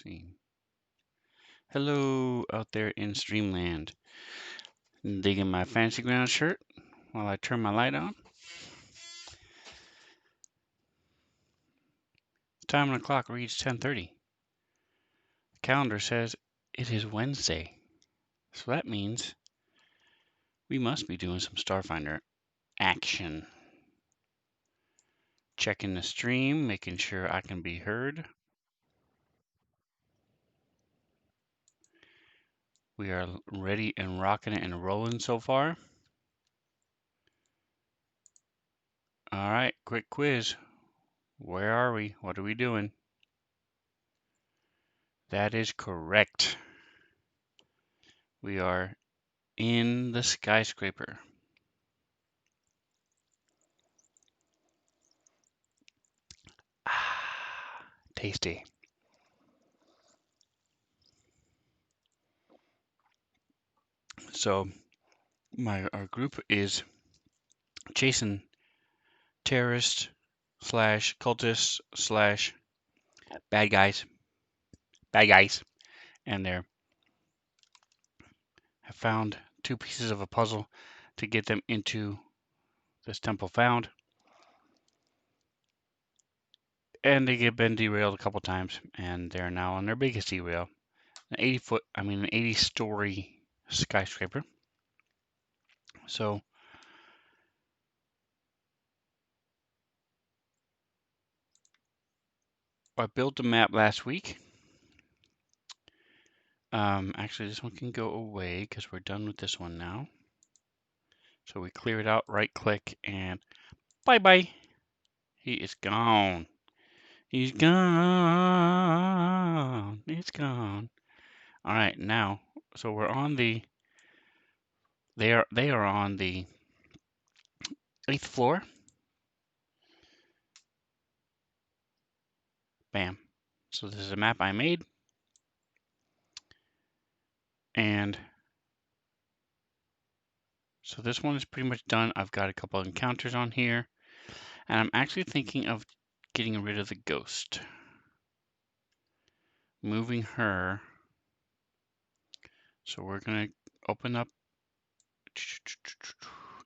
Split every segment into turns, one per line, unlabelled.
See. Hello out there in Streamland. Digging my fancy ground shirt while I turn my light on. The time on the clock reads 10:30. The calendar says it is Wednesday. So that means we must be doing some Starfinder action. Checking the stream, making sure I can be heard. We are ready and rocking it and rolling so far. All right, quick quiz. Where are we? What are we doing? That is correct. We are in the skyscraper. Ah, tasty. So our group is chasing terrorists slash cultists slash bad guys, and they have found two pieces of a puzzle to get them into this temple found, and they get been derailed a couple times, and they're now on their biggest derail, an 80-story skyscraper. So I built a map last week. Actually, this one can go away because we're done with this one now. So we clear it out, right click, and bye-bye. He is gone. He's gone. It's gone. All right, now, so we're on the, they are on the 8th floor. Bam. So this is a map I made. And so this one is pretty much done. I've got a couple of encounters on here. And I'm actually thinking of getting rid of the ghost. Moving her. So we're going to open up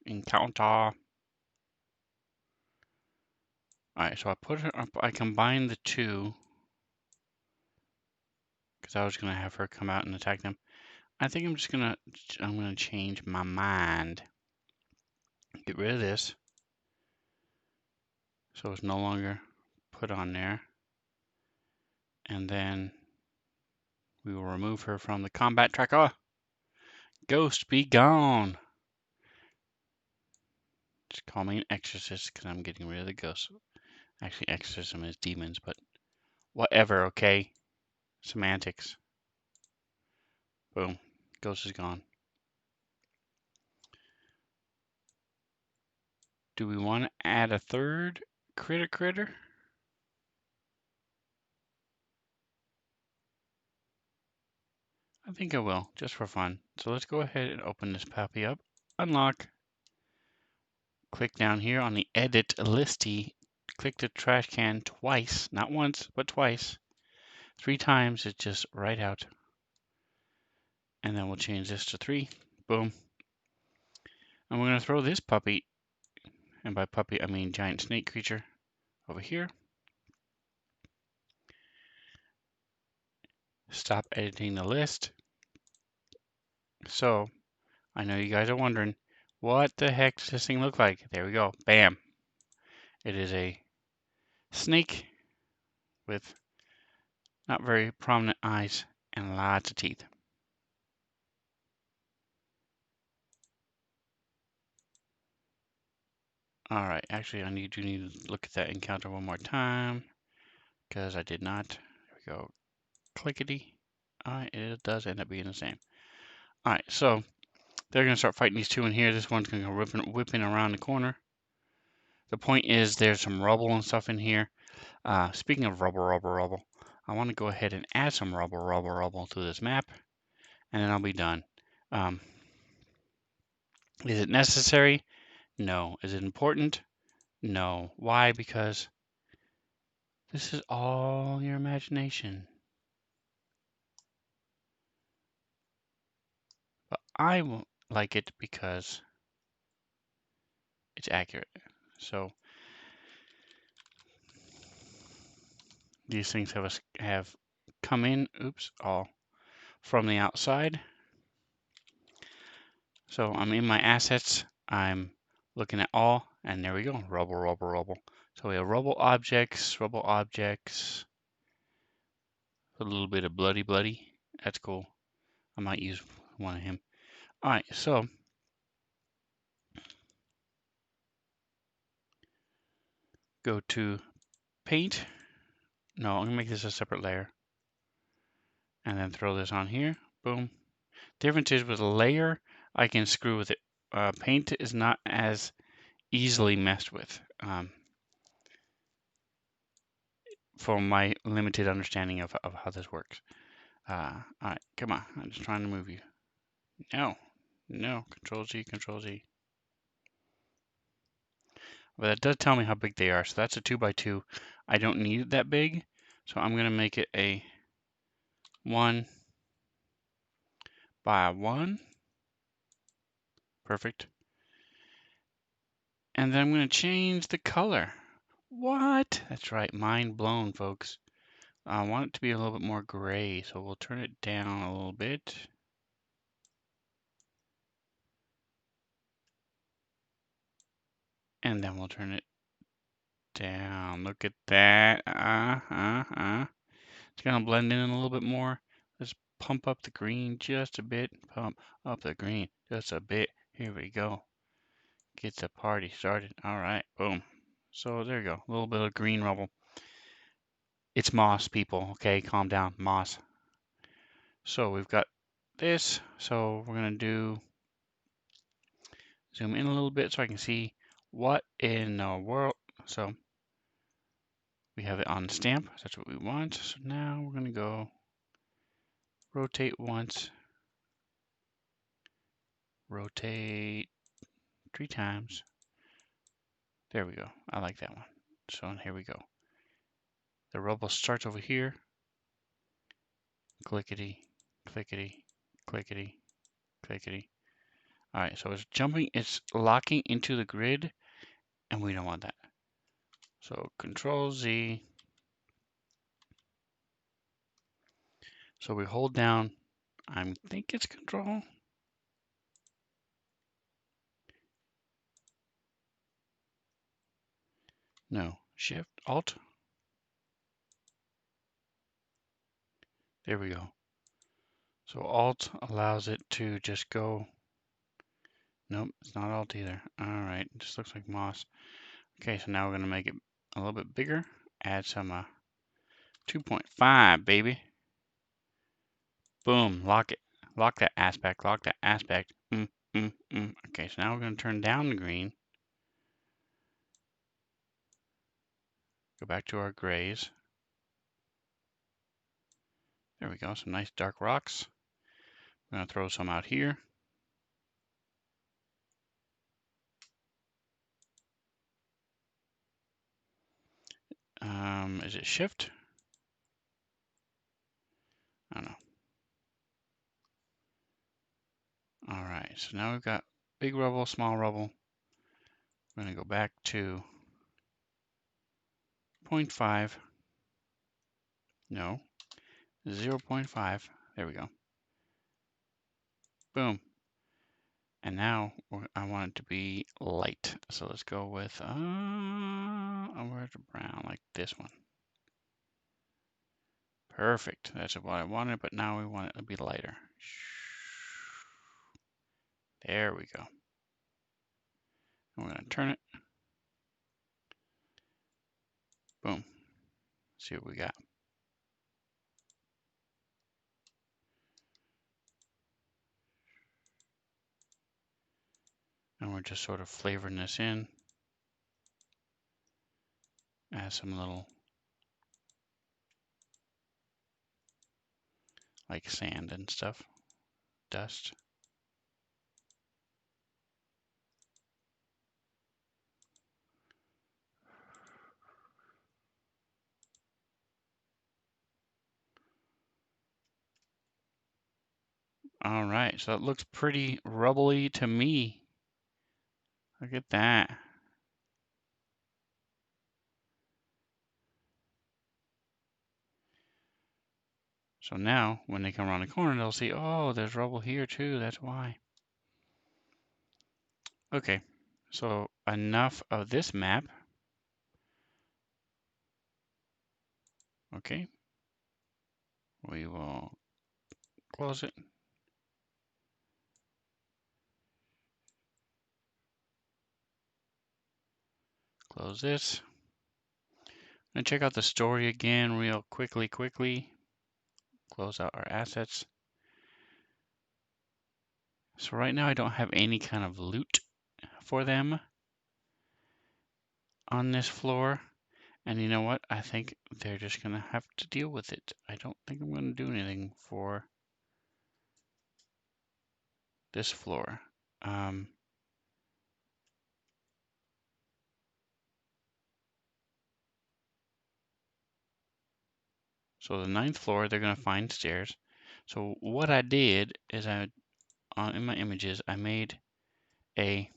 encounter. All right, so I put her up. I combined the two because I was going to have her come out and attack them. I think I'm going to change my mind. Get rid of this. So it's no longer put on there. And then we will remove her from the combat tracker. Ghost, be gone. Just call me an exorcist because I'm getting rid of the ghost. Actually, exorcism is demons, but whatever, okay? Semantics. Boom. Ghost is gone. Do we want to add a third critter? I think I will, just for fun. So let's go ahead and open this puppy up. Unlock. Click down here on the edit listy. Click the trash can twice, not once, but twice. 3 times, it's just right out. And then we'll change this to 3. Boom. And we're going to throw this puppy, and by puppy I mean giant snake creature, over here. Stop editing the list. So, I know you guys are wondering, what the heck does this thing look like? There we go. Bam. It is a snake with not very prominent eyes and lots of teeth. All right, actually, I do need to look at that encounter one more time because I did not. There we go. Clickety. All right, it does end up being the same. All right, so they're going to start fighting these two in here. This one's going to go whipping around the corner. The point is there's some rubble and stuff in here. Speaking of rubble, I want to go ahead and add some rubble to this map, and then I'll be done. Is it necessary? No. Is it important? No. Why? Because this is all your imagination. I like it because it's accurate. So these things have come in, oops, all from the outside. So I'm in my assets. I'm looking at all, and there we go. Rubble, rubble, rubble. So we have rubble objects, a little bit of bloody, bloody. That's cool. I might use one of him. All right, so go to paint. No, I'm gonna make this a separate layer, and then throw this on here. Boom. Difference is with a layer, I can screw with it. Paint is not as easily messed with, from my limited understanding of how this works. All right, come on. I'm just trying to move you. No, no. Control Z, Control Z. But that does tell me how big they are. So that's a 2x2. I don't need it that big. So I'm going to make it a 1 by 1. Perfect. And then I'm going to change the color. What? That's right. Mind blown, folks. I want it to be a little bit more gray. So we'll turn it down a little bit. And then we'll turn it down. Look at that. It's going to blend in a little bit more. Let's pump up the green just a bit. Pump up the green just a bit. Here we go. Get the party started. All right. Boom. So there you go. A little bit of green rubble. It's moss, people. Okay, calm down. Moss. So we've got this. So we're going to do zoom in a little bit so I can see what in the world. So we have it on the stamp. That's what we want. So now we're going to go rotate once, rotate 3 times. There we go. I like that one. So here we go. The rubble starts over here. Clickety, clickety, clickety, clickety. All right, so it's jumping, it's locking into the grid, and we don't want that. So Control Z. So we hold down, I think it's Control. No, Shift, Alt. There we go. So Alt allows it to just go. Nope, it's not Alt either. All right, it just looks like moss. Okay, so now we're gonna make it a little bit bigger. Add some 2.5, baby. Boom, lock it. Lock that aspect, lock that aspect. Okay, so now we're gonna turn down the green. Go back to our grays. There we go, some nice dark rocks. I'm gonna throw some out here. Is it shift? I don't know. All right, so now we've got big rubble, small rubble. We're gonna go back to 0.5. No, 0.5. There we go. Boom. And now I want it to be light. So let's go with where's the brown, like this one. Perfect. That's what I wanted, but now we want it to be lighter. There we go. And we're going to turn it. Boom. See what we got. And we're just sort of flavoring this in. Add some little like sand and stuff, dust. All right, so it looks pretty rubbly to me. Look at that. So now, when they come around the corner, they'll see, oh, there's rubble here too, that's why. Okay, so enough of this map. Okay, we will close it. Close this. I'm gonna check out the story again real quickly. Close out our assets. So right now I don't have any kind of loot for them on this floor. And you know what? I think they're just gonna have to deal with it. I don't think I'm gonna do anything for this floor. So the 9th floor, they're gonna find stairs. So what I did is in my images, I made a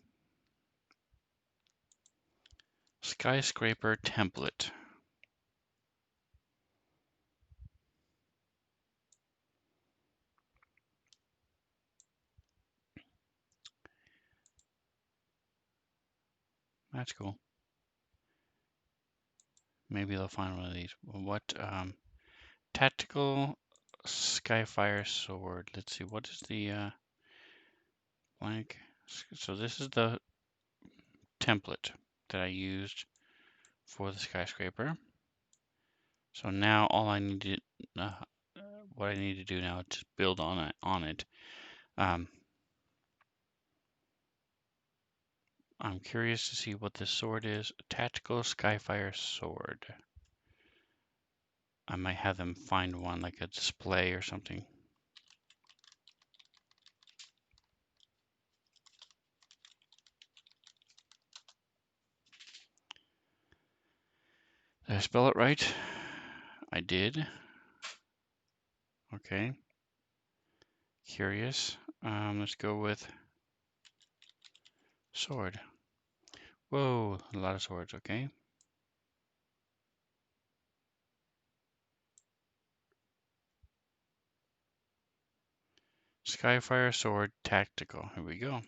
skyscraper template. That's cool. Maybe they'll find one of these. What tactical skyfire sword? Let's see. What is the blank? So this is the template that I used for the skyscraper. So now all I need to what I need to do now is just build on it. I'm curious to see what this sword is. Tactical Skyfire sword. I might have them find one, like a display or something. Did I spell it right? I did. Okay. Curious. Let's go with sword. Whoa, a lot of swords, okay. Skyfire sword tactical. Here we go.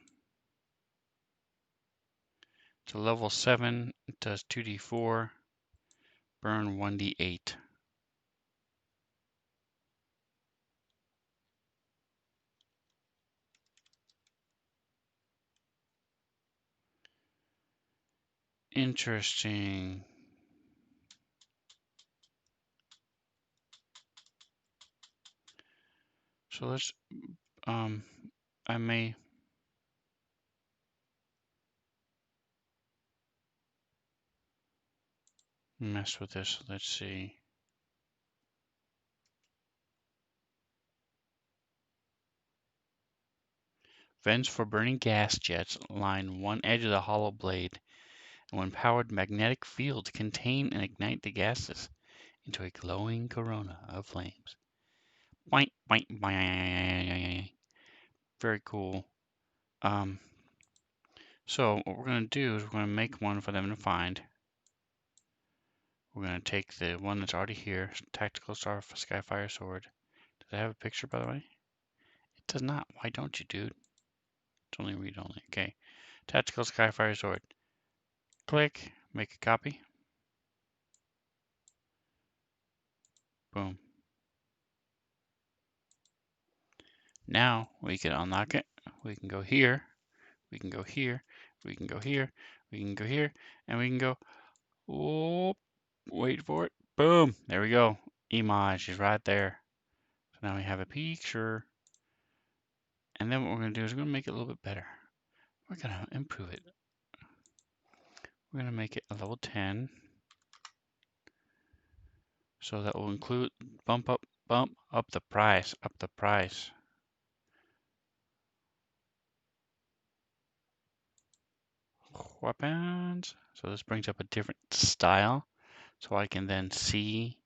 It's a level 7. It does 2d4. Burn 1d8. Interesting. So let's, I may mess with this. Let's see. Vents for burning gas jets line one edge of the hollow blade, and when powered, magnetic fields contain and ignite the gases into a glowing corona of flames. Boink, boink, boink. Very cool. So what we're going to do is we're going to make one for them to find. We're going to take the one that's already here, Tactical Skyfire Sword. Does it have a picture, by the way? It does not. Why don't you, dude? It's only read only. Okay. Tactical Skyfire Sword. Click. Make a copy. Boom. Now we can unlock it. We can go here. We can go here. We can go here. We can go here. And we can go. Oh, wait for it. Boom. There we go. Image is right there. So now we have a picture. And then what we're going to do is we're going to make it a little bit better. We're going to improve it. We're going to make it a level 10. So that will include bump up the price, Weapons. So this brings up a different style. So I can then see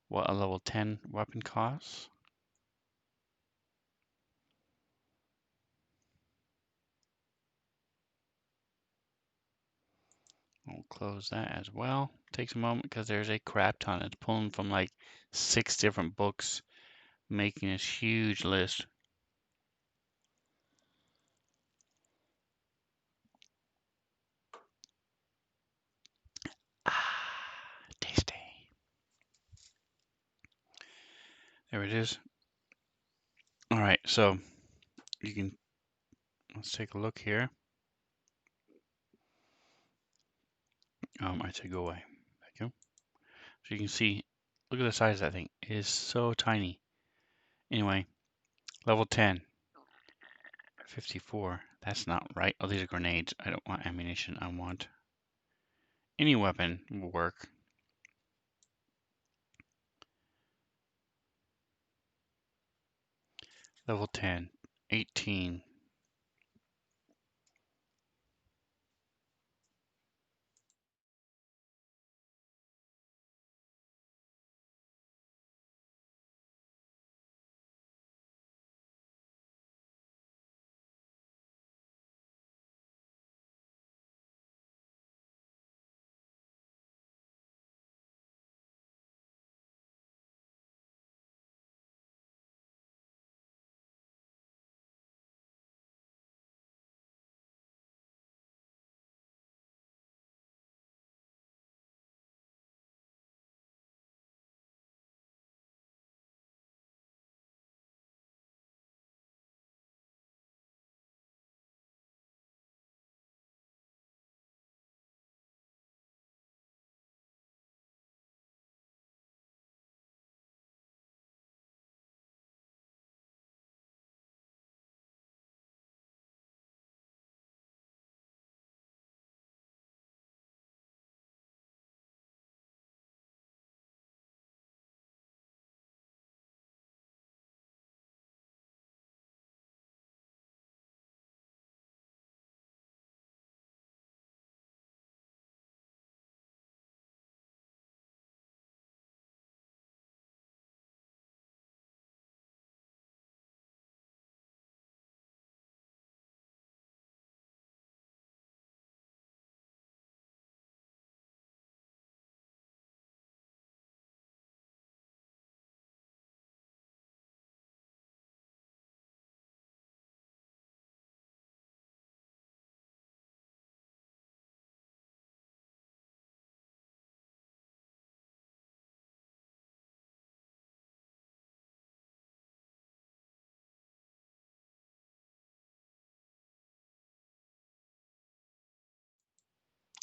what a level 10 weapon costs. We'll close that as well. Takes a moment because there's a crap ton. It's pulling from like 6 different books, making this huge list. Ah, tasty. There it is. All right, so you can, let's take a look here. I'd say go away. Thank you. So you can see, look at the size of that thing. It is so tiny. Anyway, level 10, 54. That's not right. Oh, these are grenades. I don't want ammunition. I want any weapon will work. Level 10, 18.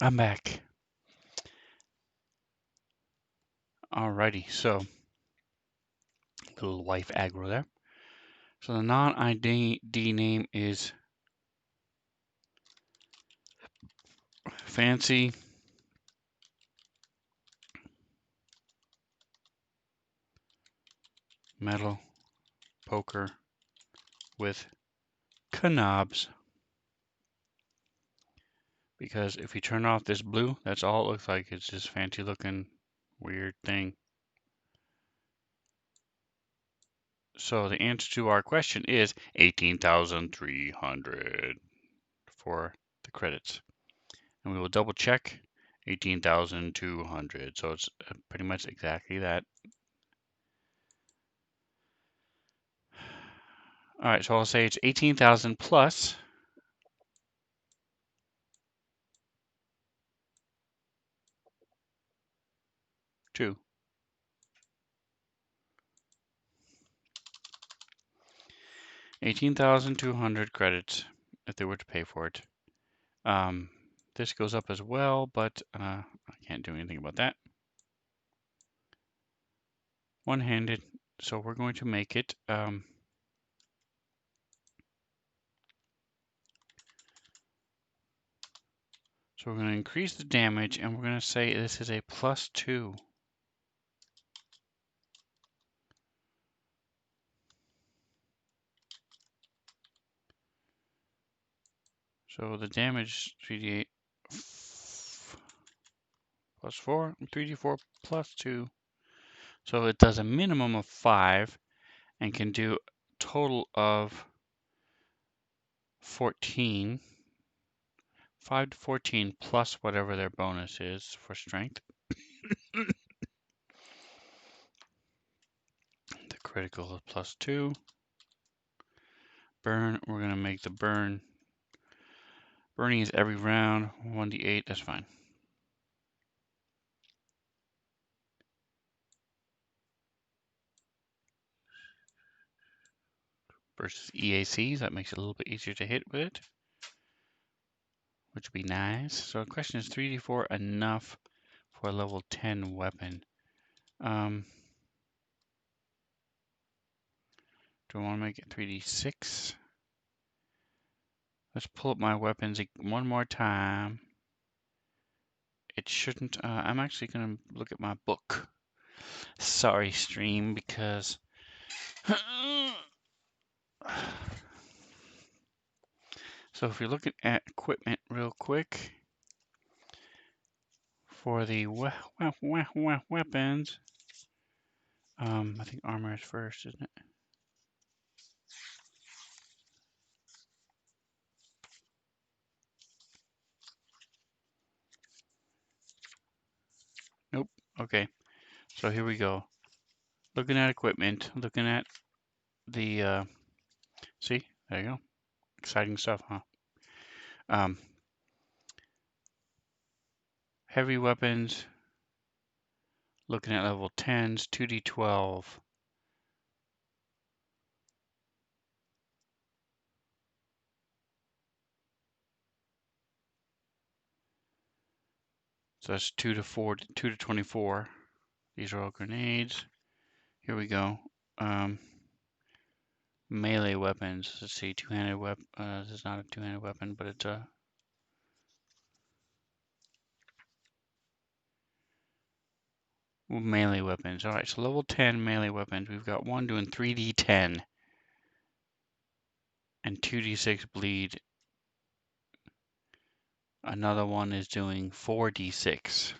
I'm back. Alrighty, so little wife aggro there. So the non-ID name is Fancy Metal Poker with Knobs. Because if you turn off this blue, that's all it looks like. It's this fancy looking weird thing. So the answer to our question is 18,300 for the credits. And we will double check 18,200. So it's pretty much exactly that. All right, so I'll say it's 18,000 plus 2. 18,200 credits if they were to pay for it. This goes up as well, but I can't do anything about that. One-handed, so we're going to make it so we're going to increase the damage, and we're going to say this is a +2. So the damage 3d8 +4, 3d4 +2. So it does a minimum of 5 and can do a total of 14 5 to 14 plus whatever their bonus is for strength. The critical is +2. Burn, we're going to make the burn. Burning is every round, 1d8, that's fine. Versus EACs, that makes it a little bit easier to hit with it, which would be nice. So the question is 3d4 enough for a level 10 weapon? Do I want to make it 3d6? Let's pull up my weapons one more time. It shouldn't, I'm actually going to look at my book. Sorry, stream, because so if you're looking at equipment real quick for the weapons, I think armor is first, isn't it? Nope. Okay. So here we go. Looking at equipment, looking at the, see, there you go. Exciting stuff, huh? Heavy weapons, looking at level 10s, 2d12. So that's 2 to 4, 2 to 24. These are all grenades. Here we go. Melee weapons. Let's see, two-handed weapon. This is not a two-handed weapon, but it's a melee weapons. All right, so level 10 melee weapons. We've got one doing 3d10 and 2d6 bleed. Another one is doing 4d6.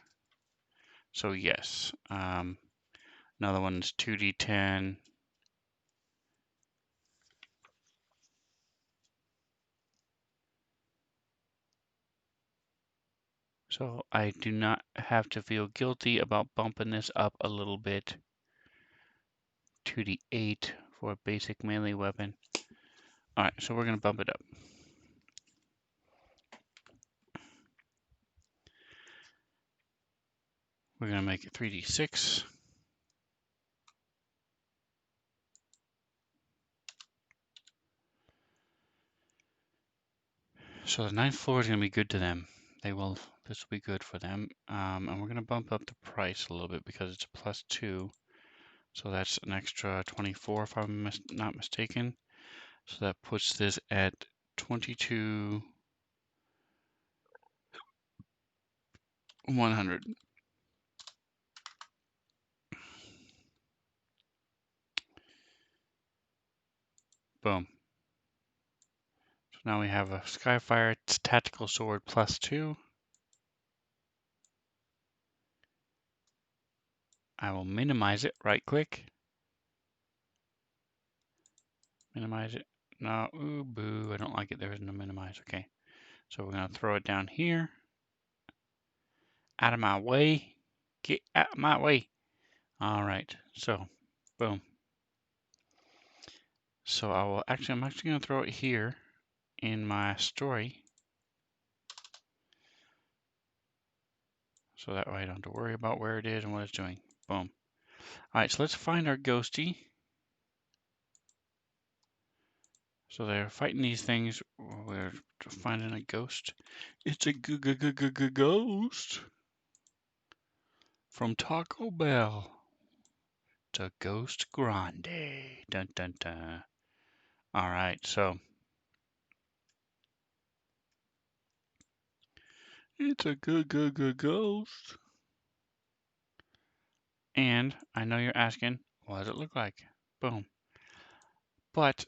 So yes. Another one is 2d10. So I do not have to feel guilty about bumping this up a little bit. 2d8 for a basic melee weapon. All right, so we're going to bump it up. We're going to make it 3d6. So the 9th floor is going to be good to them. This will be good for them. And we're going to bump up the price a little bit because it's a +2. So that's an extra 24 if I'm not mistaken. So that puts this at 22,100. Boom. So now we have a Skyfire tactical sword +2. I will minimize it, right click. Minimize it. No, ooh, boo, I don't like it. There isn't a minimize. Okay. So we're going to throw it down here. Out of my way. Get out of my way. All right. So, boom. So I'm actually going to throw it here in my story. So that way I don't have to worry about where it is and what it's doing. Boom. All right, so let's find our ghosty. So they're fighting these things. We're finding a ghost. It's a ghost from Taco Bell. It's a Ghost Grande. Dun dun dun. All right, so it's a ghost. And I know you're asking, what does it look like? Boom. But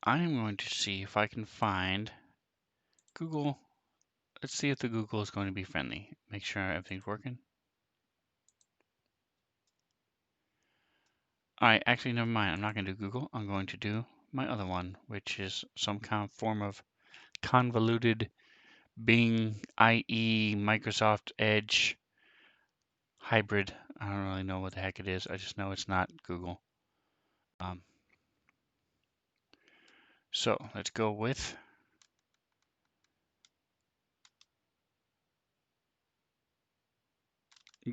I'm going to see if I can find Google. Let's see if the Google is going to be friendly. Make sure everything's working. All right, actually, never mind. I'm not going to do Google. I'm going to do my other one, which is some kind of form of convoluted Bing, IE, Microsoft Edge hybrid. I don't really know what the heck it is. I just know it's not Google. Um, so let's go with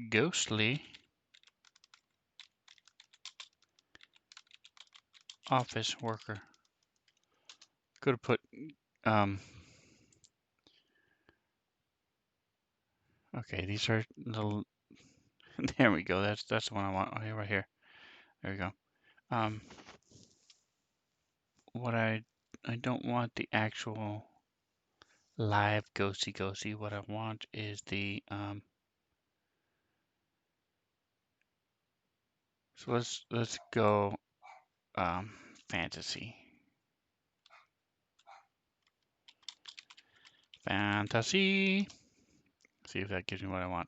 Ghostly Office Worker. Could have put, okay, these are little, there we go. That's the one I want. Oh, yeah, right here. There we go. What I don't want the actual live ghosty. What I want is the, so let's go, fantasy. Fantasy. See if that gives me what I want.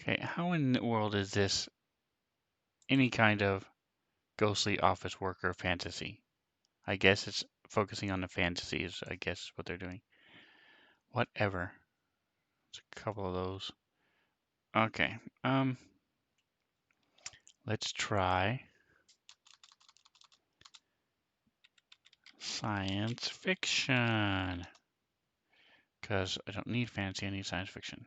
Okay, how in the world is this any kind of ghostly office worker fantasy? I guess it's focusing on the fantasy is, I guess, what they're doing. Whatever. It's a couple of those. Okay, let's try science fiction. Because I don't need fantasy, I need science fiction.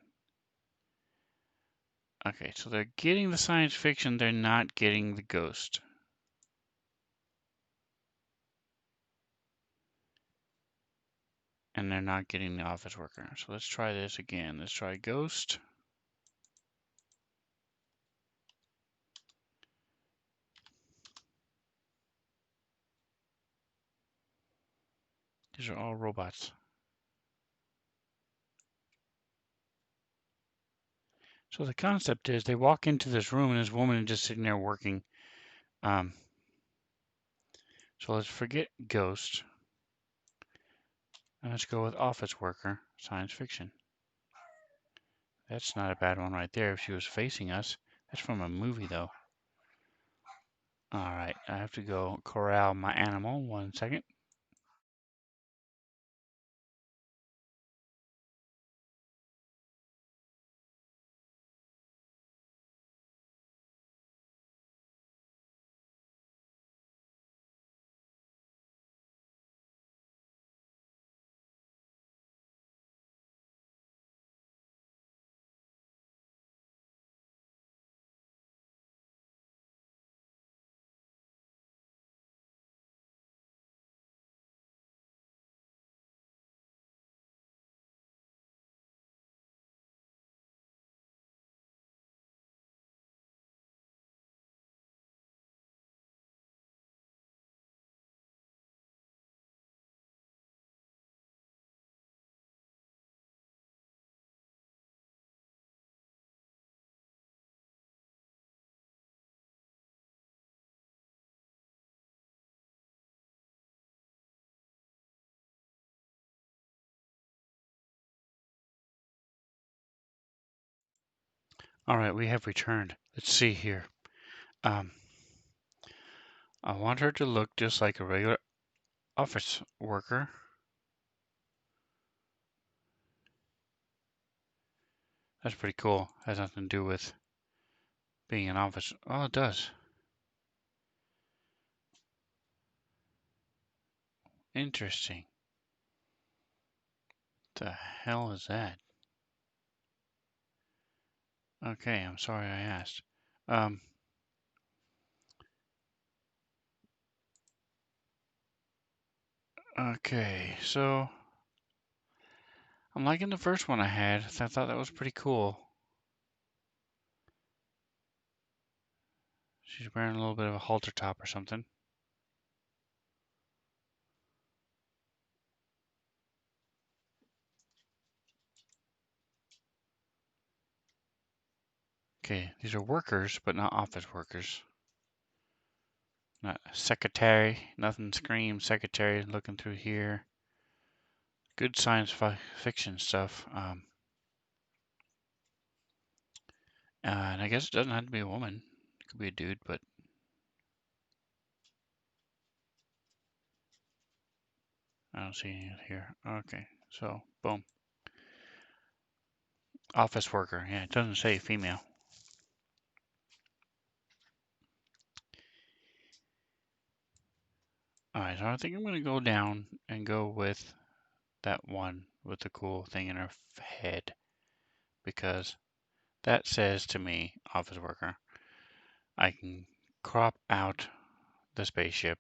Okay, so they're getting the science fiction, they're not getting the ghost. And they're not getting the office worker. So let's try this again. Let's try ghost. These are all robots. So the concept is they walk into this room and this woman is just sitting there working. So let's forget ghost. And let's go with office worker, science fiction. That's not a bad one right there if she was facing us. That's from a movie though. All right, I have to go corral my animal. 1 second. All right, we have returned. Let's see here. Um, I want her to look just like a regular office worker. That's pretty cool. Has nothing to do with being an office. Oh, it does. Interesting. The hell is that? Okay, I'm sorry I asked. Um, okay, so I'm liking the first one I had. I thought that was pretty cool. She's wearing a little bit of a halter top or something. Okay, these are workers, but not office workers. Not secretary. Nothing screams secretary looking through here. good science fiction stuff. And I guess it doesn't have to be a woman. It could be a dude, but I don't see it here. Okay, so boom. Office worker. Yeah, it doesn't say female. Alright, so I think I'm going to go down and go with that one with the cool thing in her head. Because that says to me, office worker, I can crop out the spaceship.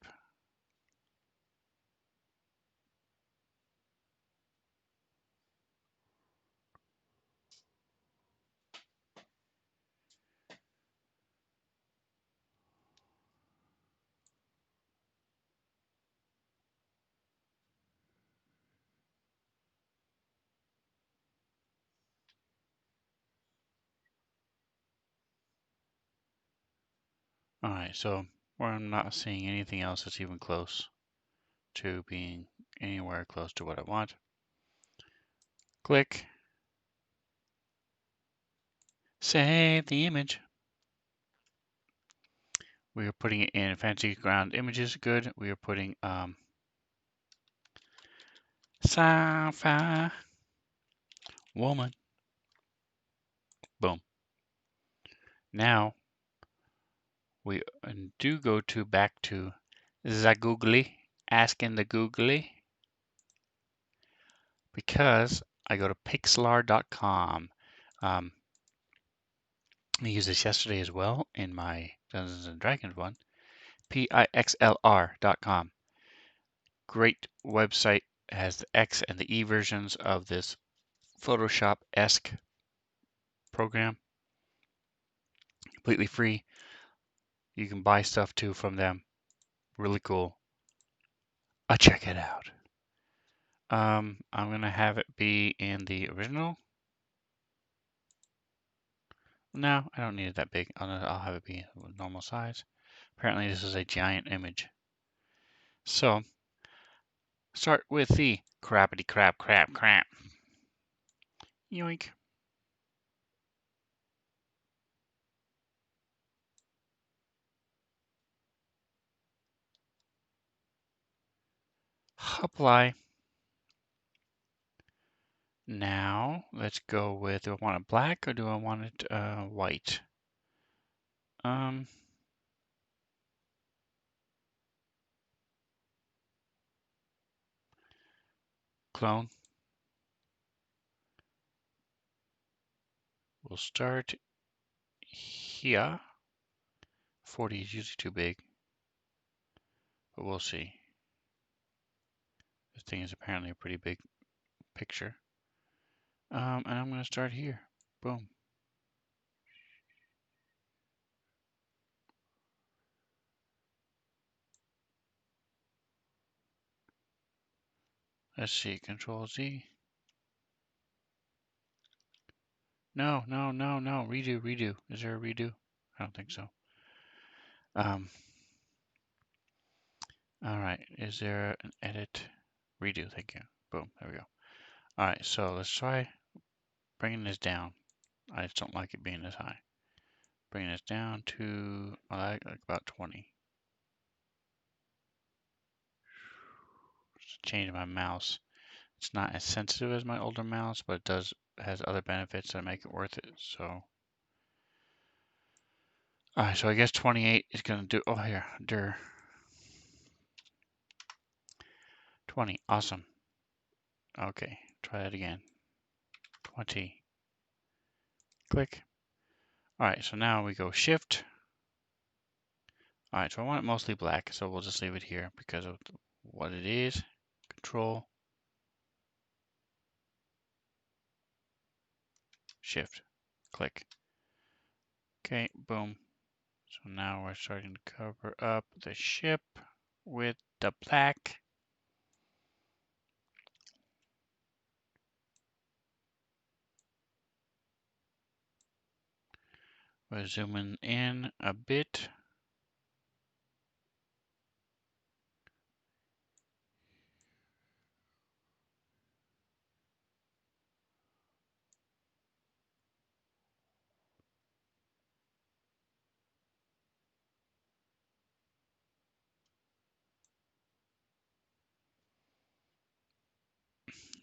Alright, so where I'm not seeing anything else that's even close to being anywhere close to what I want. Click. Save the image. We are putting it in fancy ground images. Good. We are putting sci-fi woman. Boom. Now we do go to back to the googly, asking the googly, because I go to pixlr.com. I used this yesterday as well in my Dungeons and Dragons one. pixlr.com. Great website. Has the X and the E versions of this Photoshop-esque program. Completely free. You can buy stuff too from them. Really cool. Check it out. I'm gonna have it be in the original. No, I don't need it that big. I'll have it be normal size. Apparently this is a giant image. So start with the crappity crap. Yoink. Apply. Now let's go with, do I want it black or do I want it white? Clone. We'll start here. 40 is usually too big, but we'll see. This thing is apparently a pretty big picture. And I'm going to start here. Boom. Let's see, Control Z. No, redo. Is there a redo? I don't think so. All right, is there an edit? Redo, thank you. Boom, there we go. All right, so let's try bringing this down. I just don't like it being this high. Bringing this down to like about 20. Just change my mouse. It's not as sensitive as my older mouse, but it has other benefits that make it worth it. So, all right, so I guess 28 is gonna do. Oh, here, 20, awesome. Okay, try that again. 20. Click. All right, so now we go Shift. All right, so I want it mostly black, so we'll just leave it here because of what it is. Control Shift. Click. Okay, boom. So now we're starting to cover up the ship with the black. We're zooming in a bit.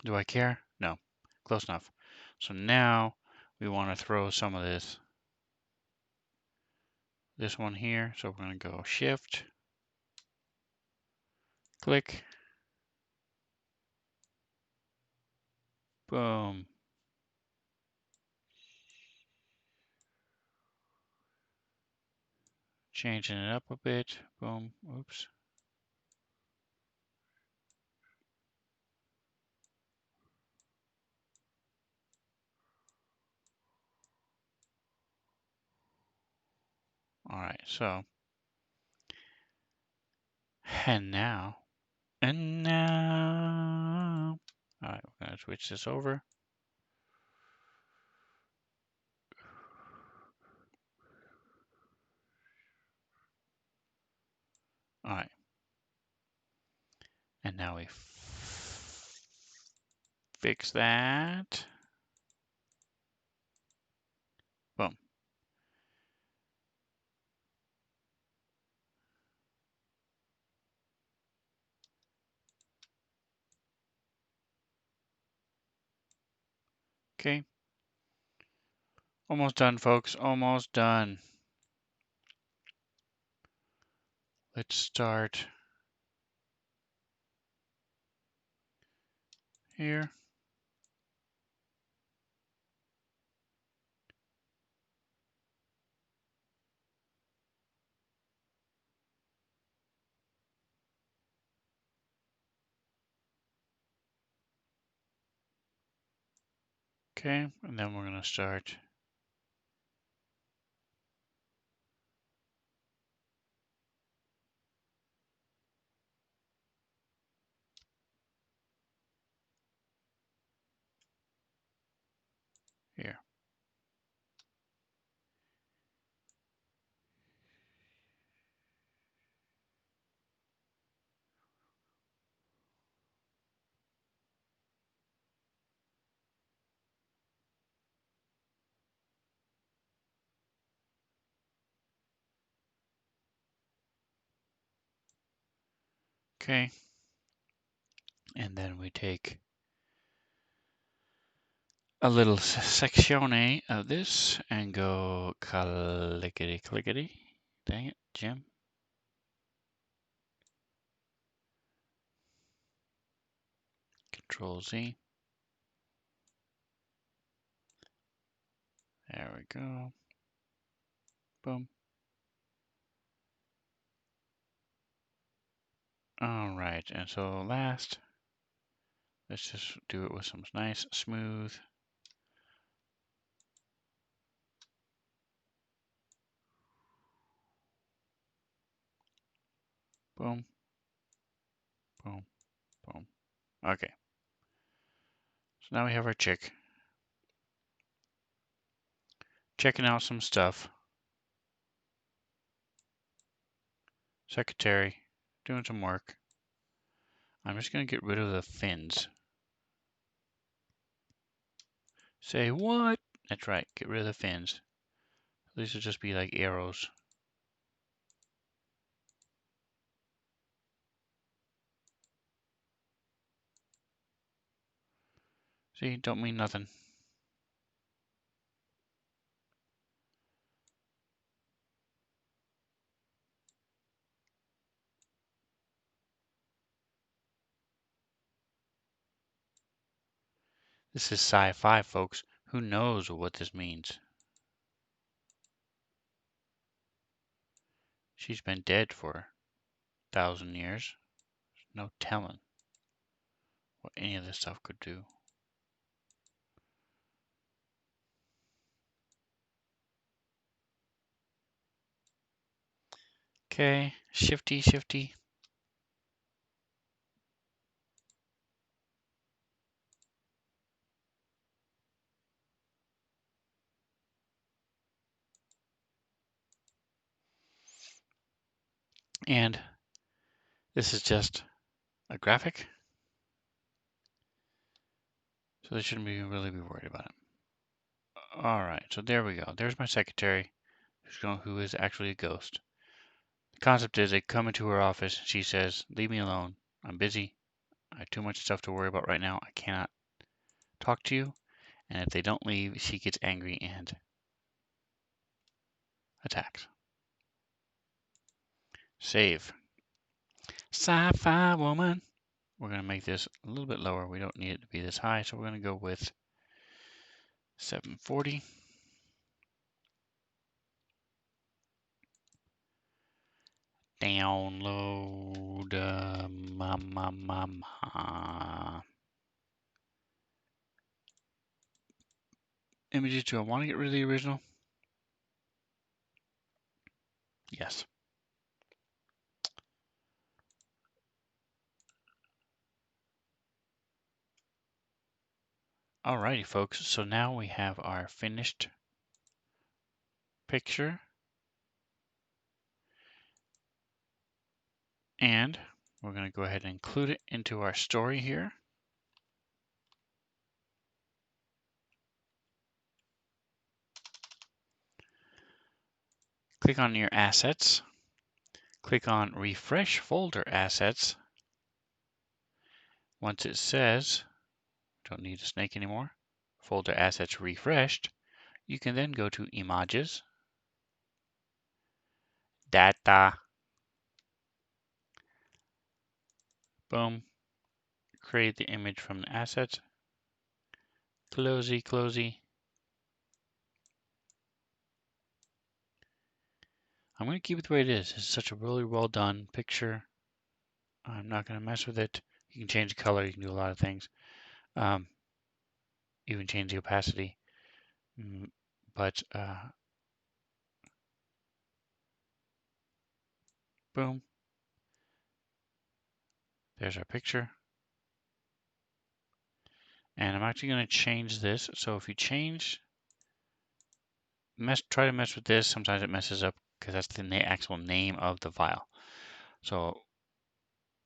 Do I care? No. Close enough. So now we want to throw some of this one here. So we're going to go Shift, click, boom. Changing it up a bit. Boom. Oops. All right. So, and now, all right, we're going to switch this over. All right. And now we fix that. Boom. Okay. Almost done, folks. Almost done. Let's start here. Okay, and then we're going to start here. Okay. And then we take a little sectione of this and go clickety clickety. Dang it, Jim. Control Z. There we go. Boom. All right, and so last, let's just do it with some nice smooth. Boom, boom, boom. Okay. So now we have our chick checking out some stuff. Secretary doing some work. I'm just going to get rid of the fins. Say what? That's right, get rid of the fins. These will just be like arrows. See, don't mean nothing. This is sci-fi, folks. Who knows what this means? She's been dead for 1,000 years. No telling what any of this stuff could do. Okay, shifty, shifty. And this is just a graphic. So they shouldn't really be worried about it. All right, so there we go. There's my secretary, who is actually a ghost. The concept is they come into her office. She says, "Leave me alone. I'm busy. I have too much stuff to worry about right now. I cannot talk to you. And if they don't leave, she gets angry and attacks. Save. Sci-fi woman. We're going to make this a little bit lower. We don't need it to be this high, so we're going to go with 740. Download images. Do I want to get rid of the original? Yes. Alrighty, folks. So now we have our finished picture. And we're going to go ahead and include it into our story here. Click on your assets. Click on Refresh Folder Assets. Once it says, don't need a snake anymore, Folder Assets Refreshed, you can then go to Images, Data, boom, create the image from the assets, closey, closey. I'm going to keep it the way it is. It's such a really well done picture. I'm not going to mess with it. You can change the color, you can do a lot of things. Even change the opacity. But boom, there's our picture. And I'm actually going to change this. So if you change, try to mess with this, sometimes it messes up because that's the actual name of the file. So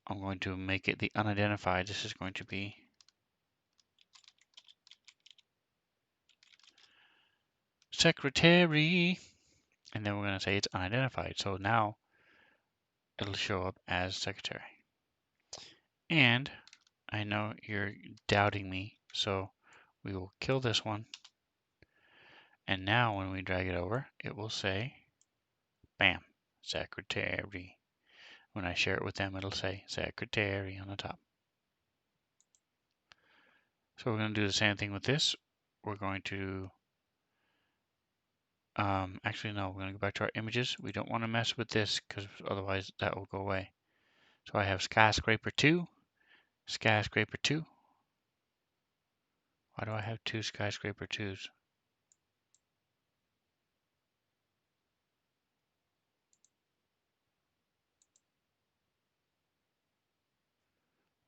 I'm going to make it the unidentified. This is going to be secretary. And then we're going to say it's unidentified. So now it'll show up as secretary. And I know you're doubting me, so we will kill this one. And now when we drag it over, it will say, bam, secretary. When I share it with them, it'll say secretary on the top. So we're going to do the same thing with this. We're going to, actually no, we're going to go back to our images. We don't want to mess with this because otherwise that will go away. So I have skyscraper 2, skyscraper 2. Why do I have two skyscraper 2s?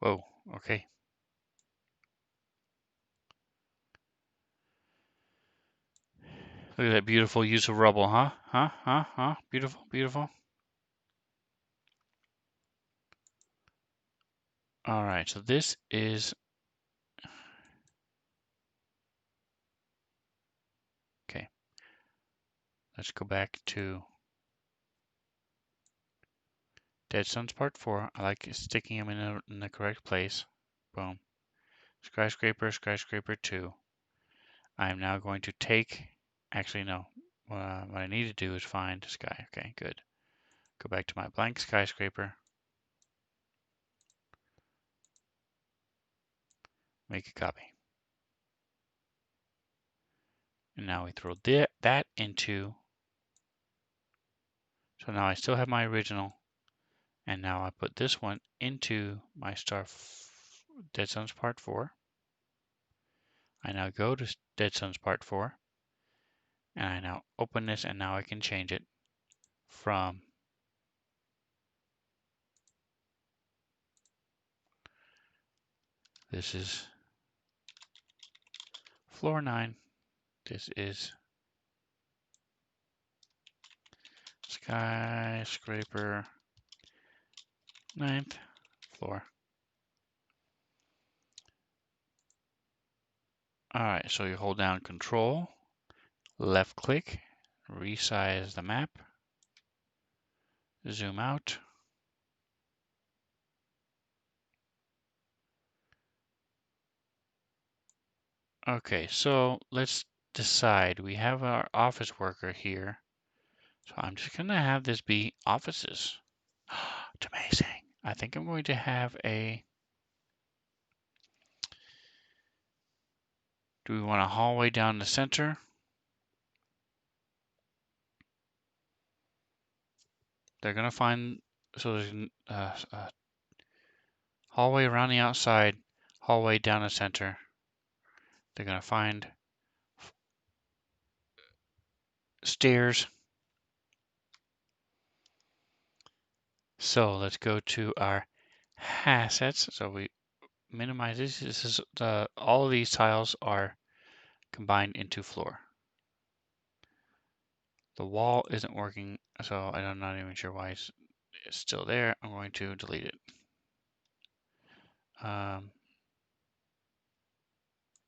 Whoa, okay. Look at that beautiful use of rubble, huh? Beautiful, beautiful. All right, so this is, okay. Let's go back to Dead Sons Part 4. I like sticking them in the correct place. Boom. Skyscraper, skyscraper 2. I'm now going to take, actually no, what I need to do is find sky. Okay, good. Go back to my blank skyscraper. Make a copy. And now we throw that into, so now I still have my original. And now I put this one into my Dead Sons Part 4. I now go to Dead Sons Part 4. And I now open this, and now I can change it from this is floor 9. This is skyscraper 9th floor. All right, so you hold down Control, left click, resize the map, zoom out. Okay, so let's decide. We have our office worker here. So I'm just going to have this be offices. It's amazing. I think I'm going to have a... Do we want a hallway down the center? They're going to find... So there's a hallway around the outside, hallway down the center. They're going to find stairs. So let's go to our assets. So we minimize this. This is all of these tiles are combined into floor. The wall isn't working, so I'm not even sure why it's still there. I'm going to delete it.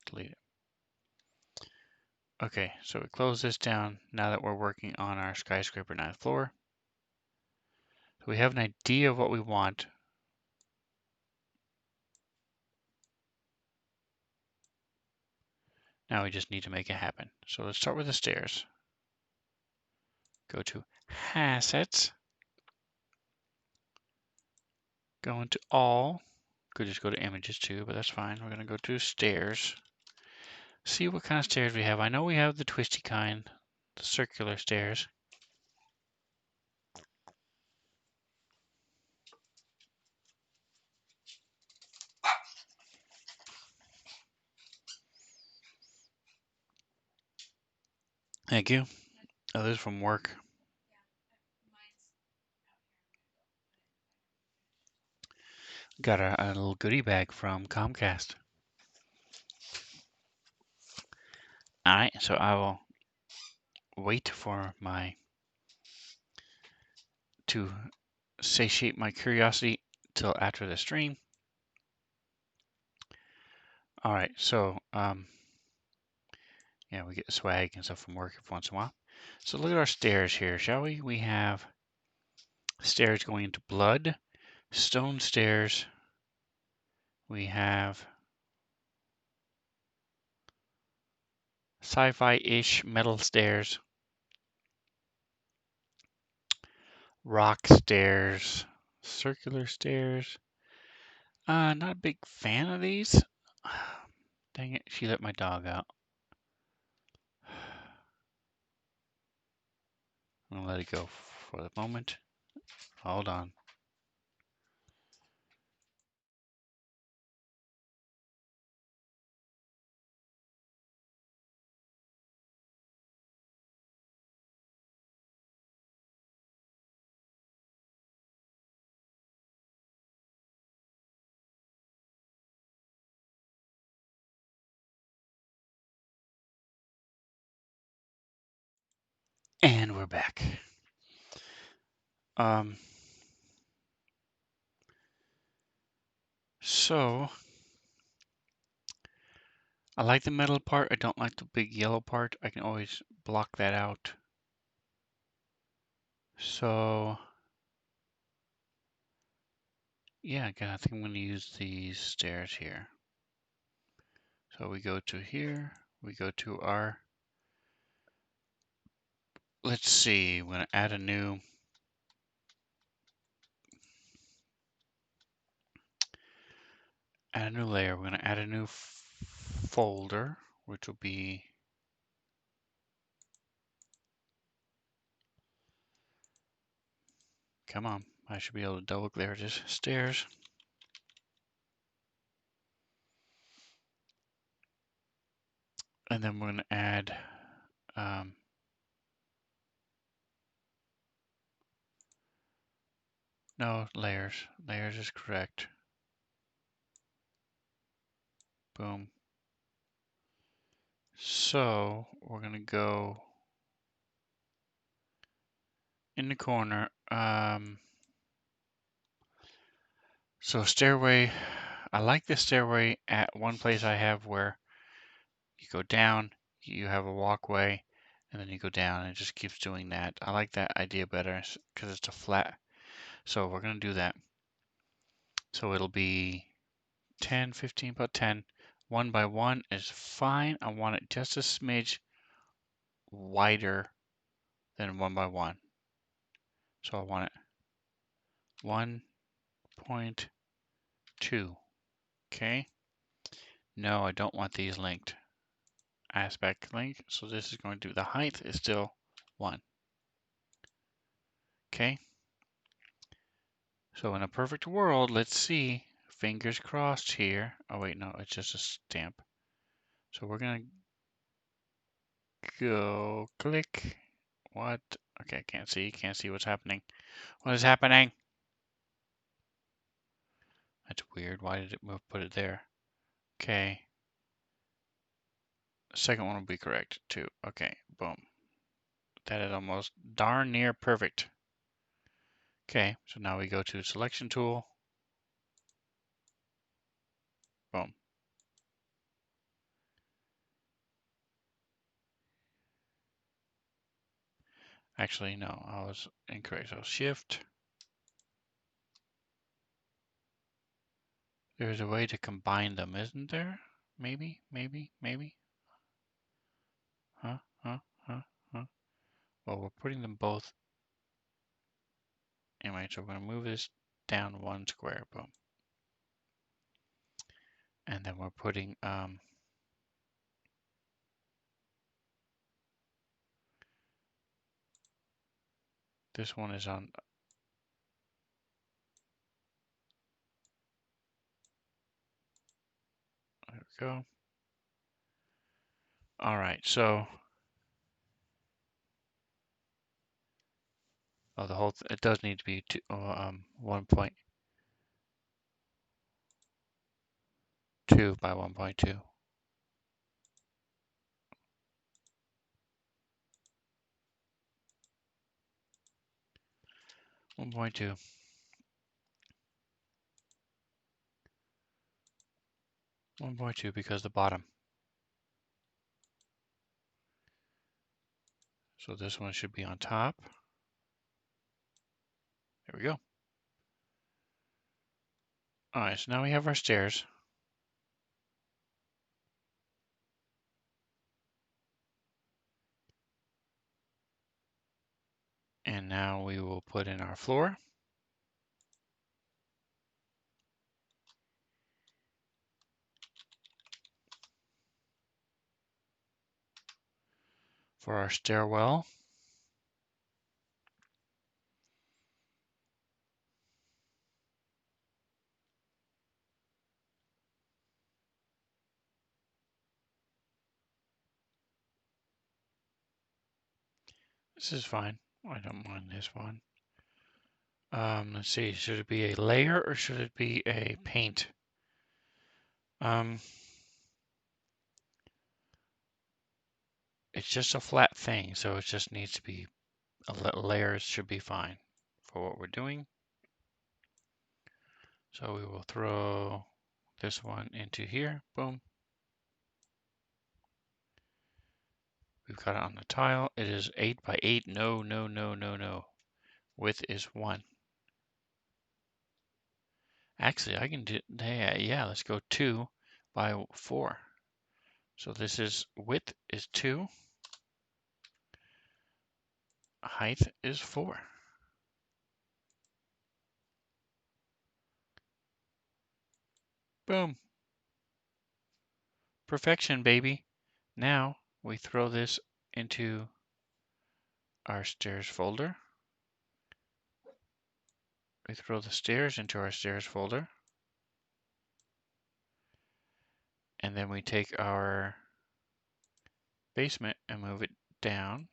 Delete it. Okay, so we close this down now that we're working on our skyscraper 9th floor. So we have an idea of what we want. Now we just need to make it happen. So let's start with the stairs. Go to assets. Go into all. Could just go to images too, but that's fine. We're going to go to stairs. See what kind of stairs we have. I know we have the twisty kind, the circular stairs. Thank you. Oh, this is from work. Got a little goodie bag from Comcast. All right, so I will wait for to satiate my curiosity till after the stream. All right, so yeah, we get swag and stuff from work every once in a while. So look at our stairs here, shall we? We have stairs going into blood, stone stairs. We have sci-fi-ish metal stairs, rock stairs, circular stairs. Not a big fan of these. Dang it, she let my dog out. I'm gonna let it go for the moment. Hold on. And we're back. So I like the metal part. I don't like the big yellow part. I can always block that out. So yeah, again, I think I'm going to use these stairs here. So we go to here. We go to our, let's see, we're going to add a new layer. We're going to add a new folder, which will be come on, I should be able to double there it is, stairs. And then we're going to add no, layers. Layers is correct. Boom. So we're going to go in the corner. So stairway, I like the stairway at one place I have where you go down, you have a walkway, and then you go down, and it just keeps doing that. I like that idea better because it's a flat. So we're going to do that. So it'll be 10, 15, about 10 1 by 1 is fine. I want it just a smidge wider than 1 by 1. So I want it 1.2. Okay. No, I don't want these linked. Aspect link. So this is going to, the height is still 1. Okay. So in a perfect world, let's see. Fingers crossed here. Oh wait, no, it's just a stamp. So we're gonna go click. What? Okay, can't see what's happening. What is happening? That's weird. Why did it move, put it there? Okay. The second one will be correct too. Okay, boom. That is almost darn near perfect. Okay, so now we go to selection tool. Boom. Actually, no, I was incorrect. So shift. There's a way to combine them, isn't there? Maybe. Huh? Huh? Huh? Huh? Well, we're putting them both. Anyway, so we're going to move this down 1 square. Boom. And then we're putting this one is on. There we go. All right, so the whole it does need to be 1.2 by 1.2. 1.2. 1.2 because the bottom. So this one should be on top. There we go. All right, so now we have our stairs. And now we will put in our floor. For our stairwell. This is fine. I don't mind this one. Let's see, should it be a layer or should it be a paint? It's just a flat thing, so it just needs to be, layers should be fine for what we're doing. So we will throw this one into here, boom. We've got it on the tile. It is 8 by 8. No. Width is 1. Actually, I can do, yeah, let's go 2 by 4. So this is, width is 2. Height is 4. Boom. Perfection, baby. Now we throw this into our stairs folder. We throw the stairs into our stairs folder. And then we take our basement and move it down.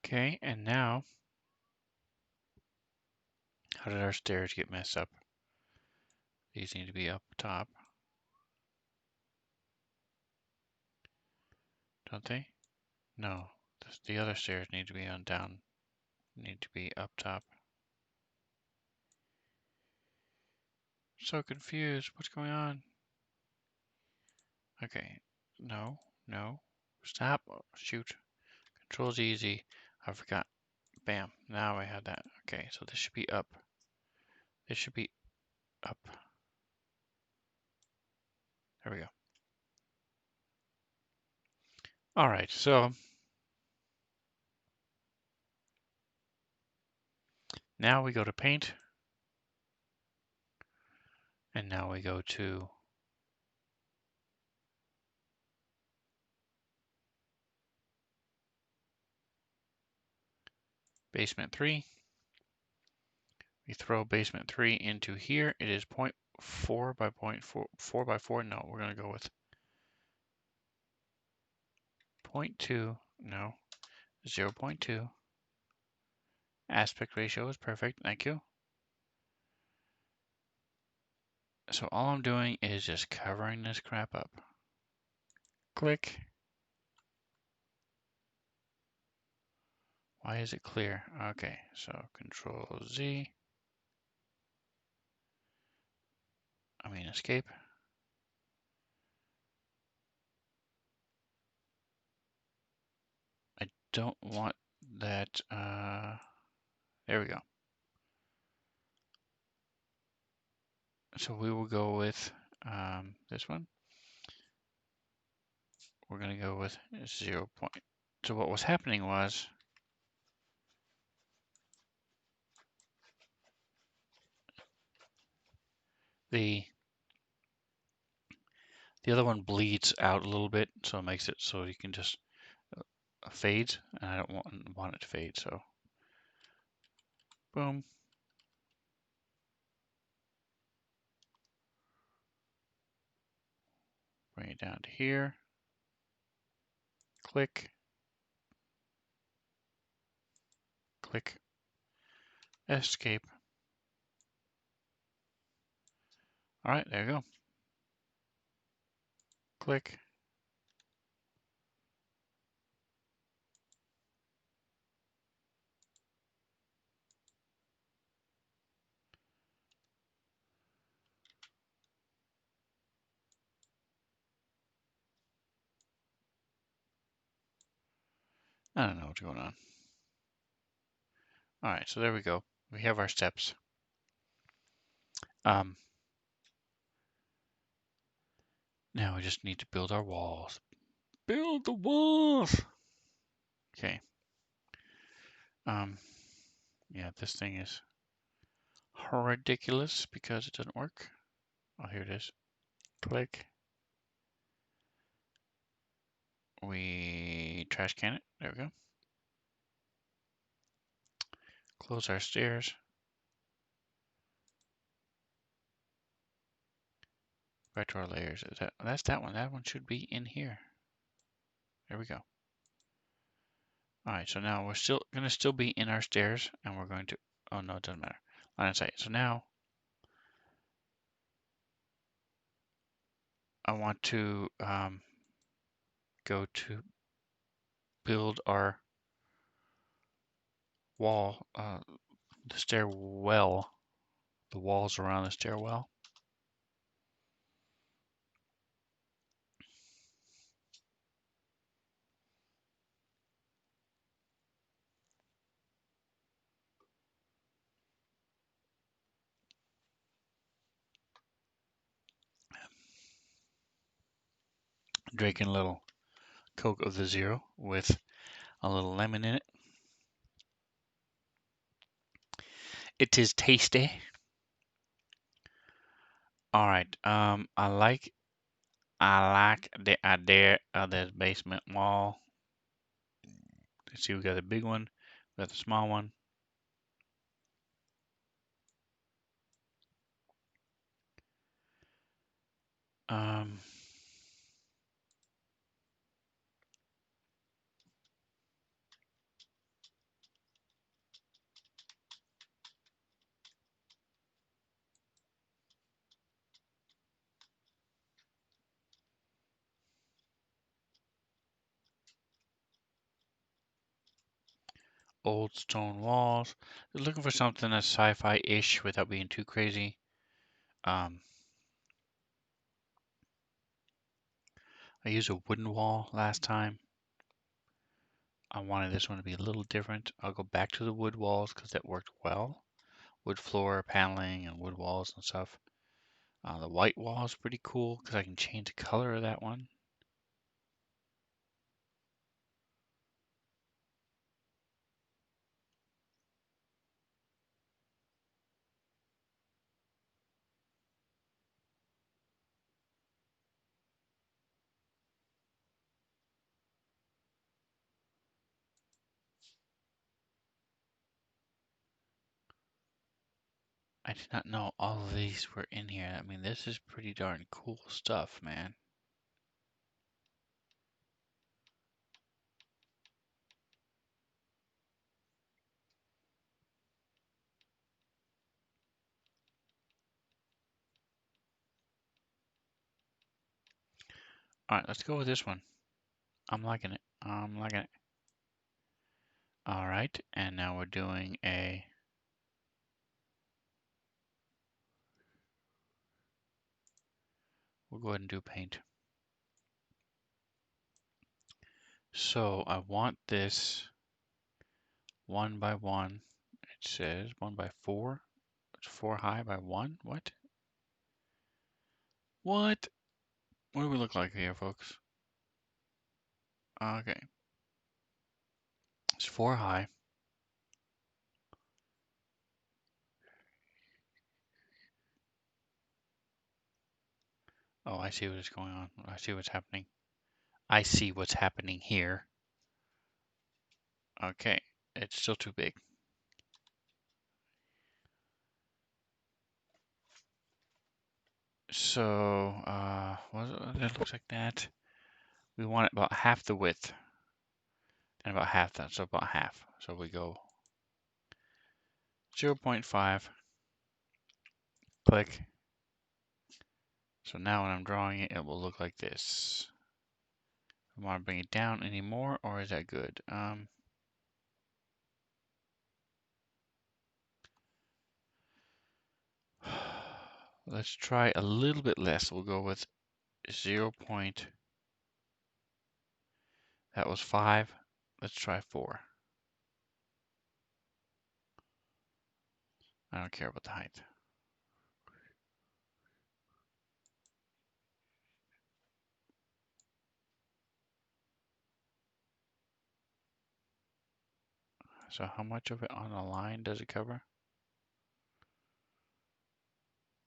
Okay, and now, how did our stairs get messed up? These need to be up top, don't they? No, the other stairs need to be on down, need to be up top. So confused, what's going on? Okay, No, no. Stop. Oh, shoot. Control's easy. I forgot. Bam. Now I have that. Okay, so this should be up. This should be up. There we go. All right, so now we go to paint. And now we go to basement 3. We throw basement 3 into here. It is 0.4 by 0.4, 4 by 4. No, we're going to go with 0.2. No, 0.2. Aspect ratio is perfect. Thank you. So all I'm doing is just covering this crap up. Click. Why is it clear? Okay, so Control Z. Escape. I don't want that. There we go. So we will go with this one. We're going to go with 0. So what was happening was the other one bleeds out a little bit, so it makes it so you can just fade, and I don't want it to fade, so boom. Bring it down to here. Click. Click. Escape. All right, there you go. Click. I don't know what's going on. All right, so there we go. We have our steps. Now we just need to build our walls. Build the walls. Okay. Yeah, this thing is ridiculous because it doesn't work. Oh, here it is. Click. We trash can it. There we go. Close our stairs. Back to our layers. That's that one. That one should be in here. There we go. All right, so now we're still going to still be in our stairs, and we're going to, oh no, it doesn't matter. Line of sight. So now I want to go to build our wall, the stairwell, the walls around the stairwell. Drinking a little Coke of the Zero with a little lemon in it. It is tasty. All right. I like the idea of this basement wall. Let's see, we got a big one, we got the small one. Old stone walls. Looking for something that's sci-fi-ish without being too crazy. I I used a wooden wall last time. I wanted this one to be a little different. I'll go back to the wood walls because that worked well. Wood floor paneling and wood walls and stuff. The white wall is pretty cool because I can change the color of that one. I did not know all of these were in here. I mean, this is pretty darn cool stuff, man. All right, let's go with this one. I'm liking it. I'm liking it. All right, and now we're doing a... We'll go ahead and do paint. So I want this 1 by 1. It says 1 by 4. It's 4 high by 1. What? What? What do we look like here, folks? Okay. It's 4 high. Oh, I see what is going on. I see what's happening. I see what's happening here. Okay. It's still too big. So, it looks like that. We want it about half the width and about half that, so about half. So we go 0.5, click. So now when I'm drawing it, it will look like this. I want to bring it down any more, or is that good? Let's try a little bit less. We'll go with 0. That was 5. Let's try 4. I don't care about the height. So how much of it on the line does it cover?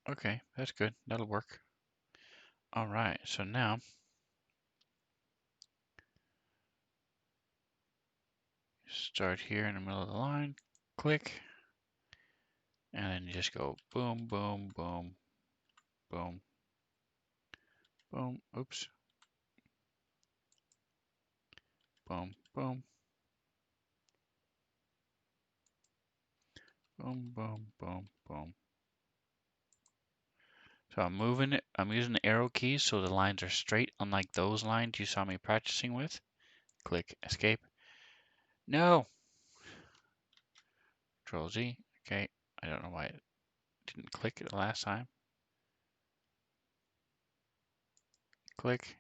Okay, that's good. That'll work. All right, so now start here in the middle of the line, click, and then you just go boom, boom, boom, boom, boom, oops, boom, boom, boom, boom, boom, boom. So I'm moving it, I'm using the arrow keys so the lines are straight, unlike those lines you saw me practicing with. Click escape. No! Control Z. Okay, I don't know why it didn't click it the last time. Click.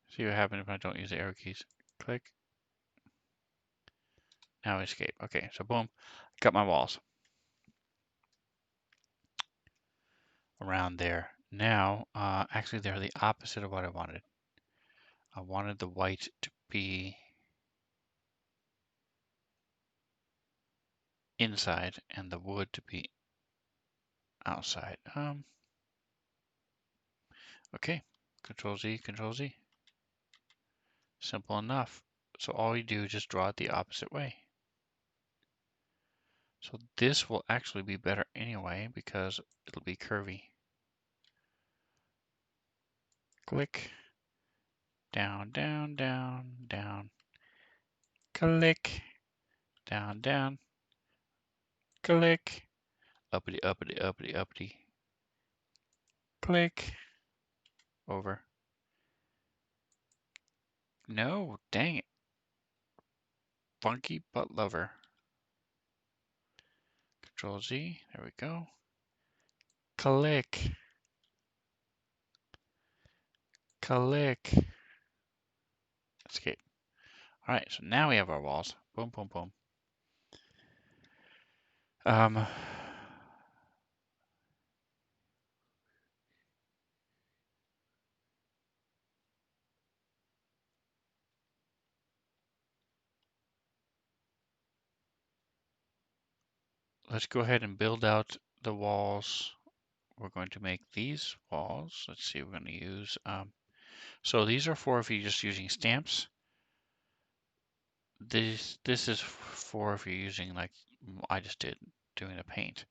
See what happens if I don't use the arrow keys. Click. Now escape. Okay, so boom, got my walls around there. Now, actually they're the opposite of what I wanted. I wanted the white to be inside and the wood to be outside. Okay, Control Z, Control Z. Simple enough. So all you do is just draw it the opposite way. So this will actually be better anyway because it'll be curvy. Click. Down, down, down, down. Click. Down, down. Click. Uppity, uppity, uppity, uppity. Click. Over. No, dang it. Funky butt lover. Control Z. There we go. Click. Click. Escape. All right, so now we have our walls. Boom, boom, boom. Um, let's go ahead and build out the walls. We're going to make these walls. Let's see, we're going to use, so these are for if you're just using stamps. This is for if you're using, like I just did, doing the paint.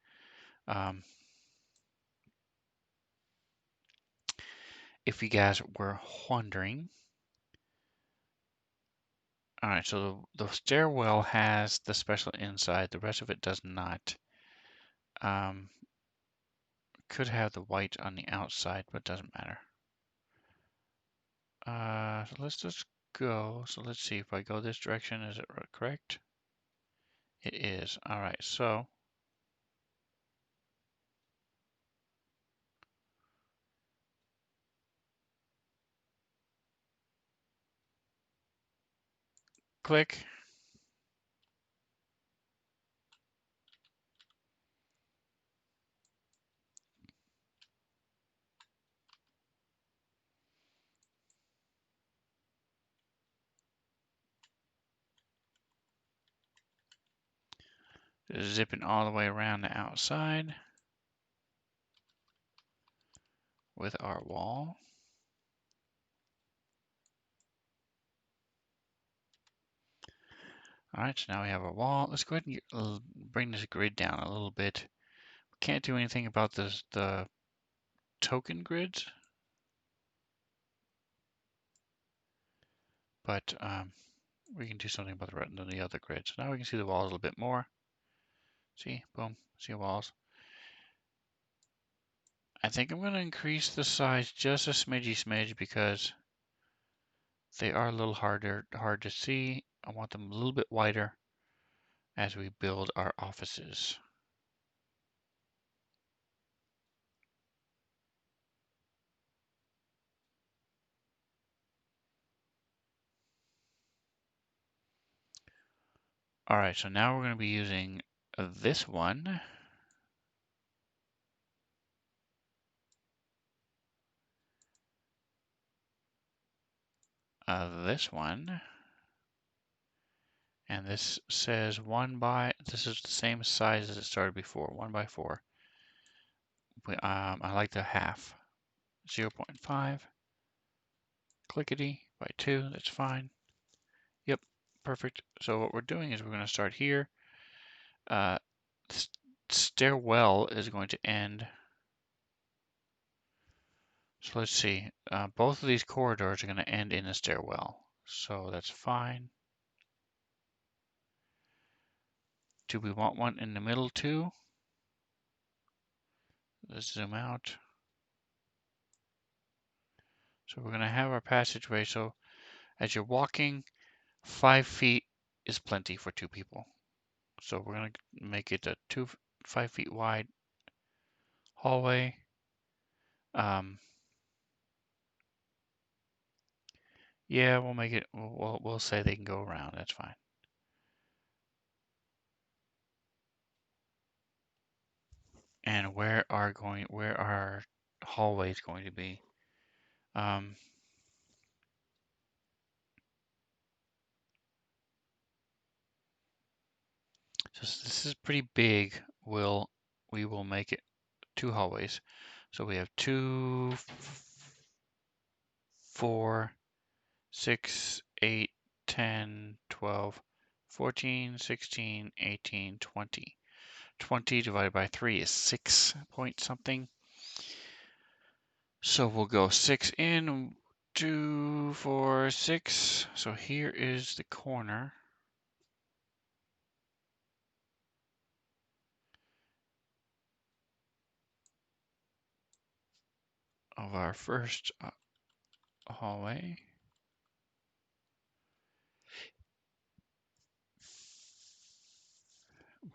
If you guys were wondering. All right, so the stairwell has the special inside. The rest of it does not. Could have the white on the outside, but doesn't matter. So let's just go. So let's see if I go this direction. Is it correct? It is. All right, so click. Zipping all the way around the outside with our wall. All right, so now we have our wall. Let's go ahead and bring this grid down a little bit. We can't do anything about the token grids, but we can do something about the other grid. So now we can see the walls a little bit more. See, boom, see walls. I think I'm going to increase the size just a smidge because they are a little hard to see. I want them a little bit wider as we build our offices. All right, so now we're going to be using this one. This one. And this says this is the same size as it started before, 1 by 4. I like the half, 0.5, clickety by 2, that's fine. Yep, perfect. So what we're doing is we're going to start here. Stairwell is going to end. So let's see, both of these corridors are going to end in a stairwell. So that's fine. Do we want one in the middle too? Let's zoom out. So we're going to have our passageway. So as you're walking, 5 feet is plenty for 2 people. So we're going to make it a 5 feet wide hallway. Yeah, we'll make it. We'll say they can go around. That's fine. And where are hallways going to be? So this is pretty big. We will make it 2 hallways. So we have 2, 4, 6, 8, 10, 12, 14, 16, 18, 20. 20 divided by 3 is 6 point something. So we'll go 6 in, 2, 4, 6. So here is the corner. Of our first hallway.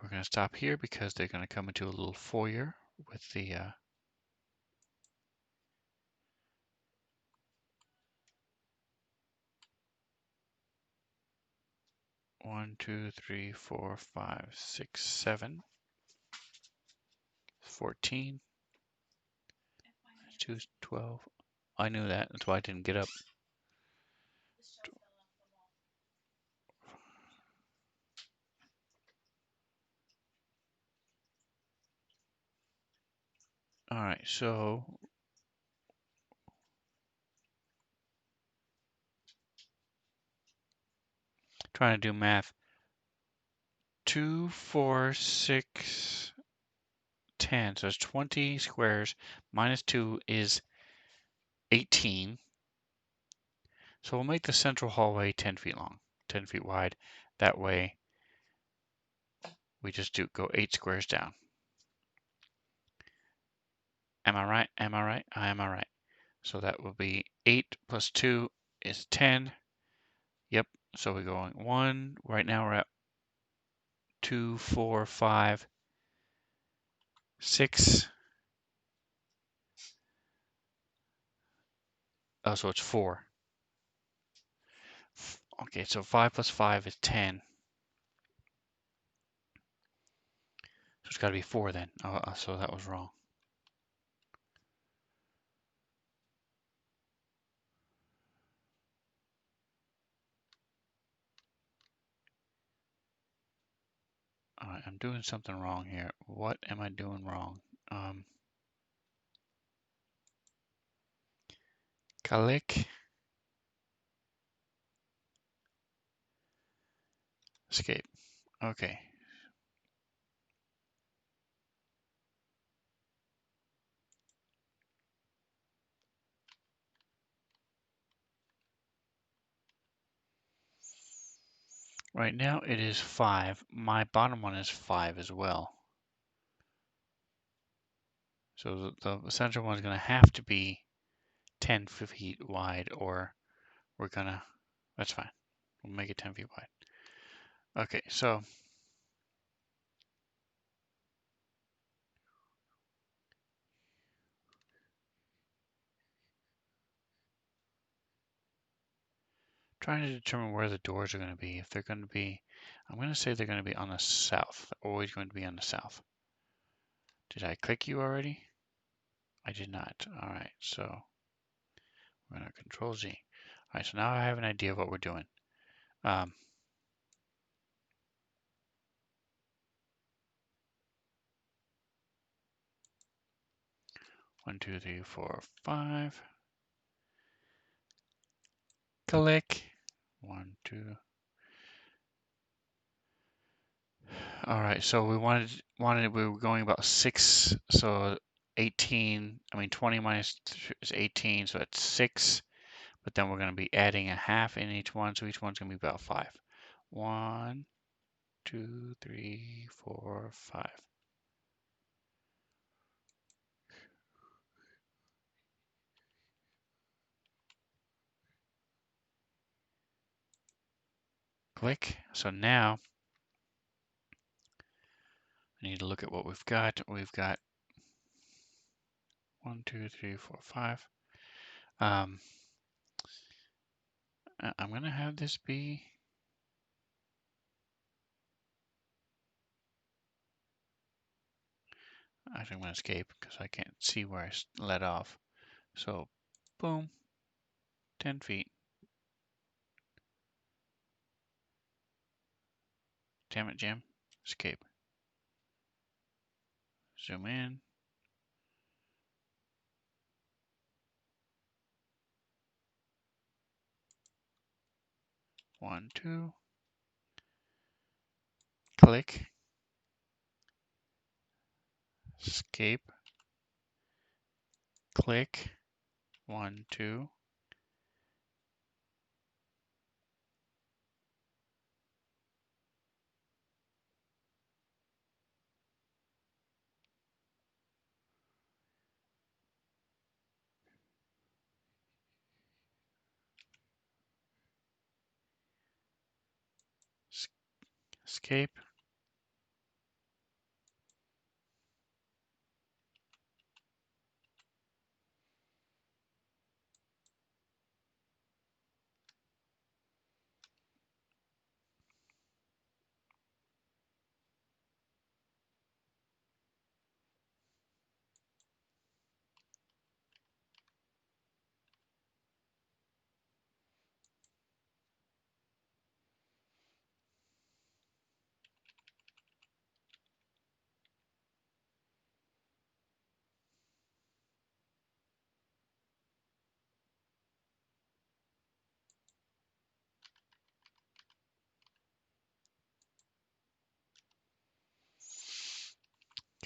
We're going to stop here because they're going to come into a little foyer with the 1, 2, 3, 4, 5, 6, 7, 14, 2, 12. I knew that. That's why I didn't get up. All right, so trying to do math. 2, 4, 6, 10. So it's 20 squares minus 2 is 18. So we'll make the central hallway 10 feet long, 10 feet wide. That way we just go 8 squares down. Am I right? Am I right? Am I right? So that will be 8 plus 2 is 10. Yep. So we're going 1. Right now we're at 2, 4, 5, 6. Oh, so it's 4. Okay, so 5 plus 5 is 10. So it's got to be 4 then. Oh, so that was wrong. All right, I'm doing something wrong here. What am I doing wrong? Click. Escape. Okay. Right now it is 5. My bottom one is 5 as well. So the central one is going to have to be 10 feet wide, or we're going to, that's fine. We'll make it 10 feet wide. Okay, so trying to determine where the doors are going to be. If they're going to be, I'm going to say they're going to be on the south. They're always going to be on the south. Did I click you already? I did not. All right, so we're going to Control Z. All right, so now I have an idea of what we're doing. 1, 2, 3, 4, 5. Click. 1, 2. All right, so we we were going about 6, so 18, 20 minus is 18, so that's 6, but then we're going to be adding a half in each one, so each one's going to be about 5. 1, 2, 3, 4, 5. Click. So now I need to look at what we've got. We've got 1, 2, 3, 4, 5. I'm going to have this be, actually I'm going to escape because I can't see where I let off. So boom, 10 feet. Damn it, Jim. Escape. Zoom in. One, two. Click. Escape. Click. 1, 2. Escape.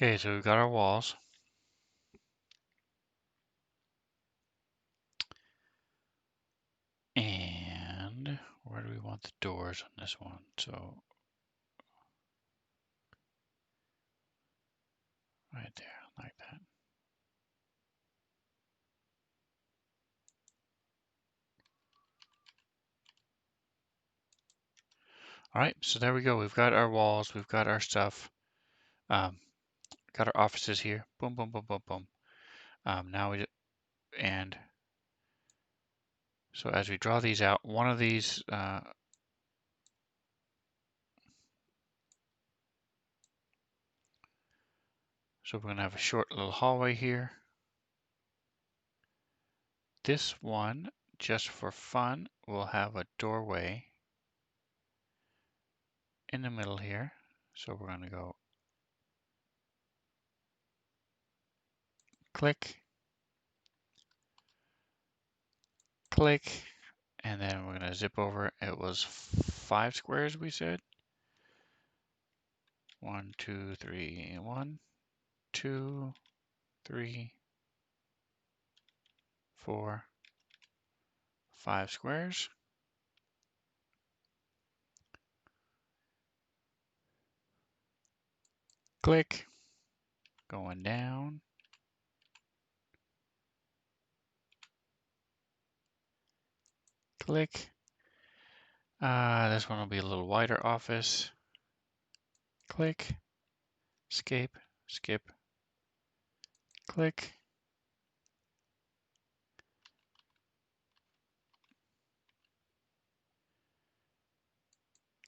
Okay, so we've got our walls. And where do we want the doors on this one? So right there, like that. All right, so there we go. We've got our walls, we've got our stuff, got our offices here. Boom, boom, boom, boom, boom. Now we and so as we draw these out, one of these so we're gonna have a short little hallway here. This one, just for fun, will have a doorway in the middle here. So we're gonna go click, click, and then we're gonna zip over. It was 5 squares, we said. 1, 2, 3, 1, 2, 3, 4, 5 squares. Click, going down. Click. This one will be a little wider office. Click, escape, skip, click,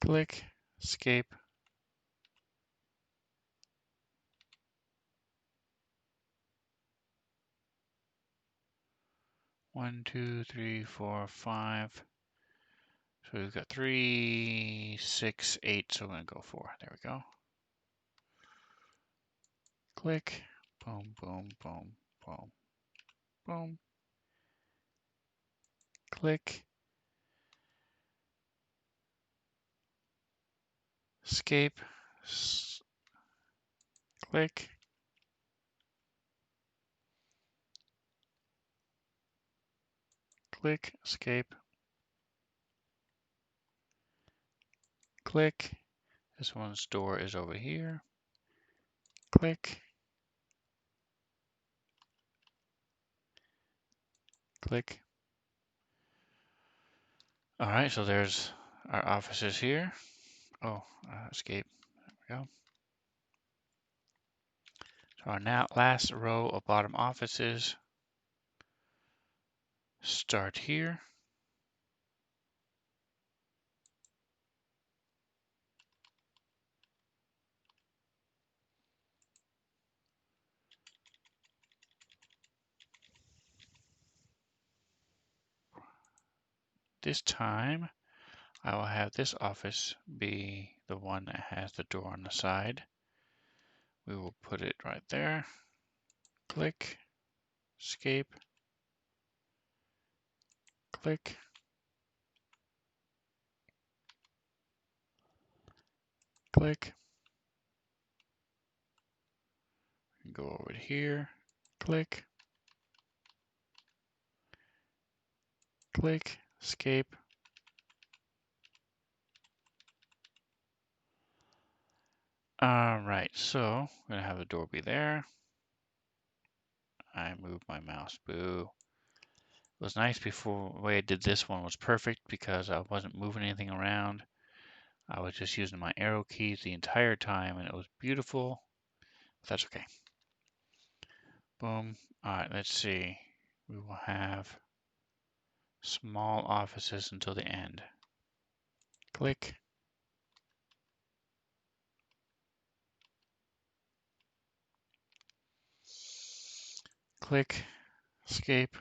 click, escape. One, 2, 3, 4, 5. So we've got 3, 6, 8. So we're gonna go 4. There we go. Click. Boom, boom, boom, boom, boom. Click. Escape. Click. Click. Escape. Click. This one's door is over here. Click. Click. All right, so there's our offices here. Oh, escape. There we go. So our now last row of bottom offices start here. This time, I will have this office be the one that has the door on the side. We will put it right there. Click, escape, click, click. Go over here, click, click, escape. All right, so we're gonna have the door be there. I moved my mouse, boo. It was nice before. The way I did this one was perfect because I wasn't moving anything around. I was just using my arrow keys the entire time and it was beautiful. But that's okay. Boom. All right, let's see. We will have small offices until the end. Click. Click. Escape.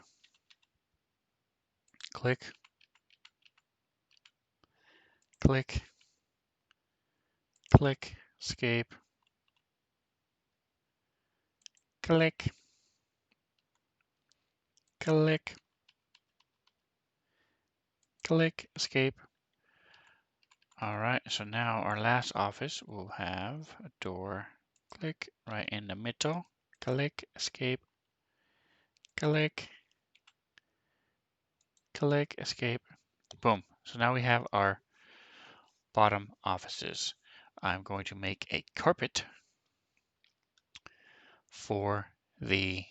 Click. Click. Click. Escape. Click. Click. Click. Escape. All right, so now our last office will have a door click right in the middle, click, escape, click, click, escape, boom. So now we have our bottom offices. I'm going to make a carpet for the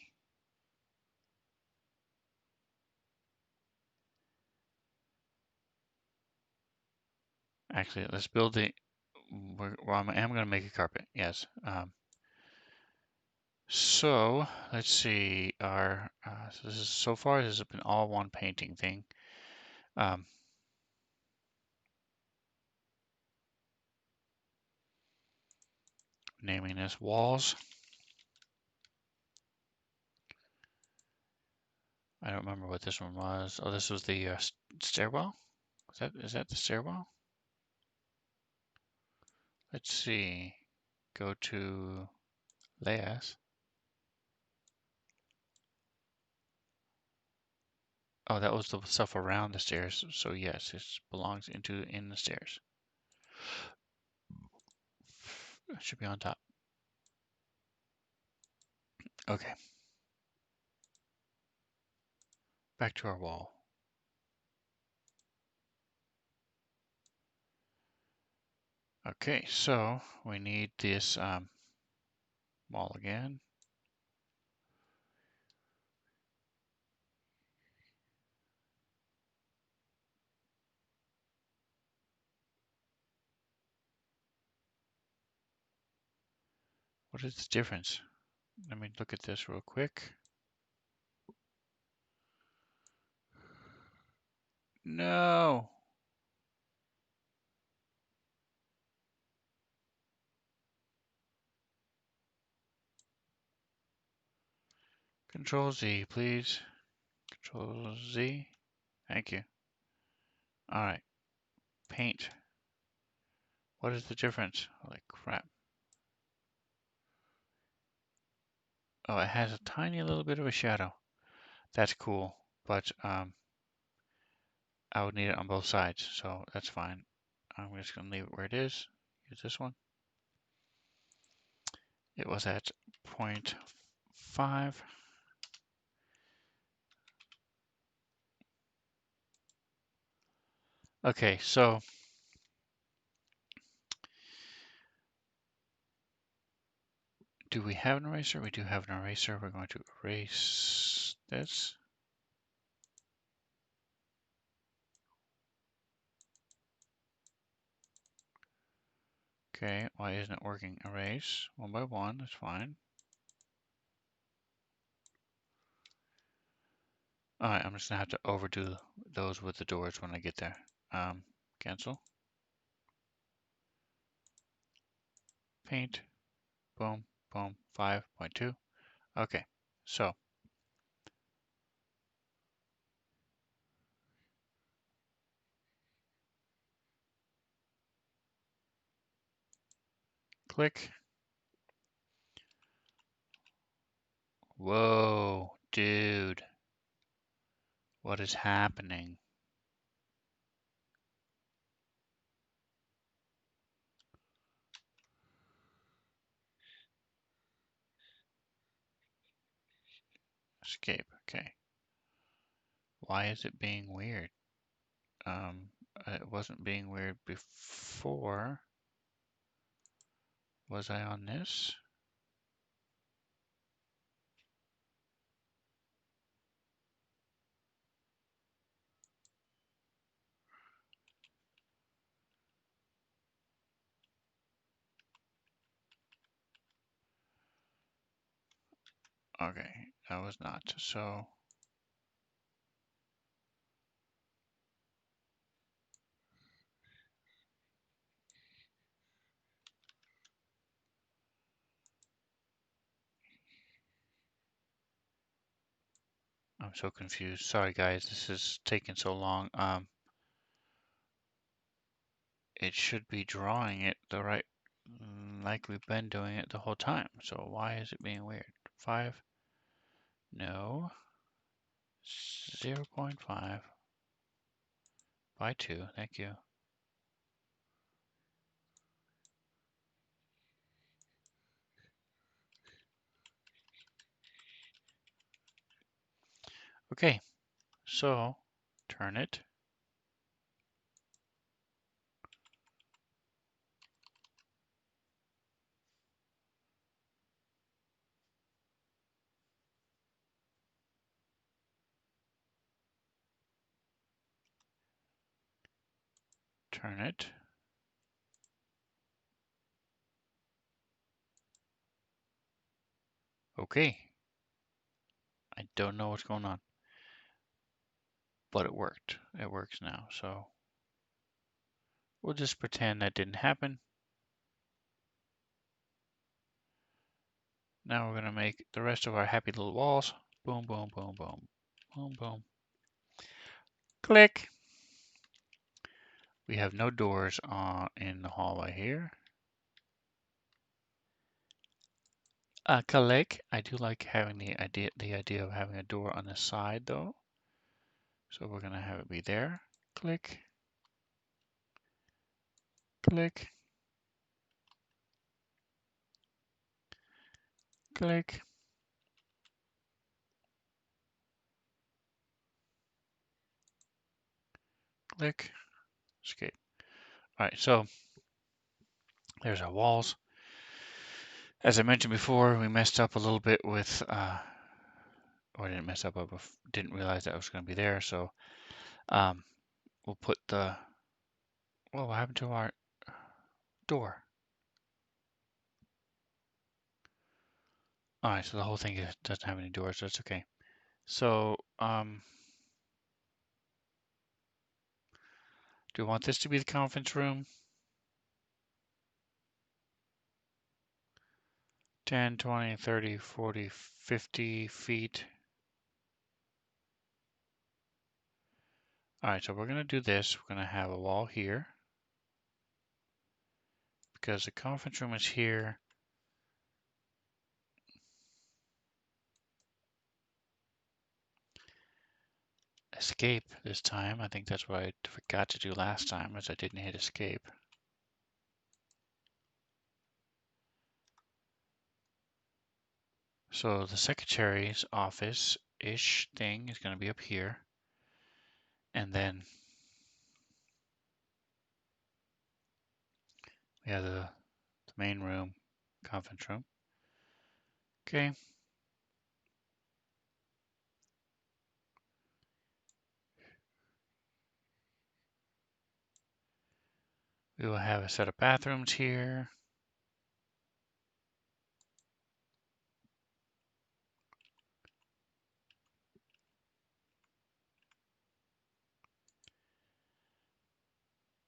actually let's build the I am going to make a carpet, yes. So let's see our so this is so far this has been all one painting thing. um, Naming this walls. I don't remember what this one was. Oh, this was the stairwell. Is that the stairwell? Let's see. Go to layers. Oh, that was the stuff around the stairs. So yes, it belongs in the stairs. It should be on top. Okay. Back to our wall. Okay, so we need this wall again. What is the difference? Let me look at this real quick. No. Control Z, please. Control Z. Thank you. All right. Paint. What is the difference? Holy crap. Oh, it has a tiny little bit of a shadow. That's cool, but I would need it on both sides, so that's fine. I'm just going to leave it where it is. Use this one. It was at 0.5. Okay, so do we have an eraser? We do have an eraser. We're going to erase this. Okay, why isn't it working? Erase one by one, that's fine. Alright, I'm just gonna have to overdo those with the doors when I get there. Cancel. Paint. Boom, boom, 5.2. Okay, so click. Whoa, dude. What is happening? Escape, okay. Why is it being weird? It wasn't being weird before. Was I on this? Okay, I was not. So I'm so confused. Sorry guys, this is taking so long. It should be drawing it the right, like we've been doing it the whole time. So why is it being weird? 5, no, 0.5 by 2, thank you. Okay, so turn it. Turn it. Okay. I don't know what's going on, but it worked. It works now, so we'll just pretend that didn't happen. Now we're going to make the rest of our happy little walls. Boom, boom, boom, boom, boom, boom. Click. We have no doors in the hallway here. Click. I do like having the idea of having a door on the side though. So we're going to have it be there. Click. Click. Click. Click. Escape. All right, so there's our walls. As I mentioned before, we messed up a little bit with, or didn't mess up, but didn't realize that was going to be there. So we'll put the, well, what happened to our door? All right, so the whole thing doesn't have any doors, so it's okay. So do you want this to be the conference room? 10, 20, 30, 40, 50 feet. All right, so we're going to do this. We're going to have a wall here because the conference room is here. Escape this time. I think that's what I forgot to do last time, as I didn't hit escape. So the secretary's office-ish thing is going to be up here. And then we have the main room, conference room. Okay. We will have a set of bathrooms here.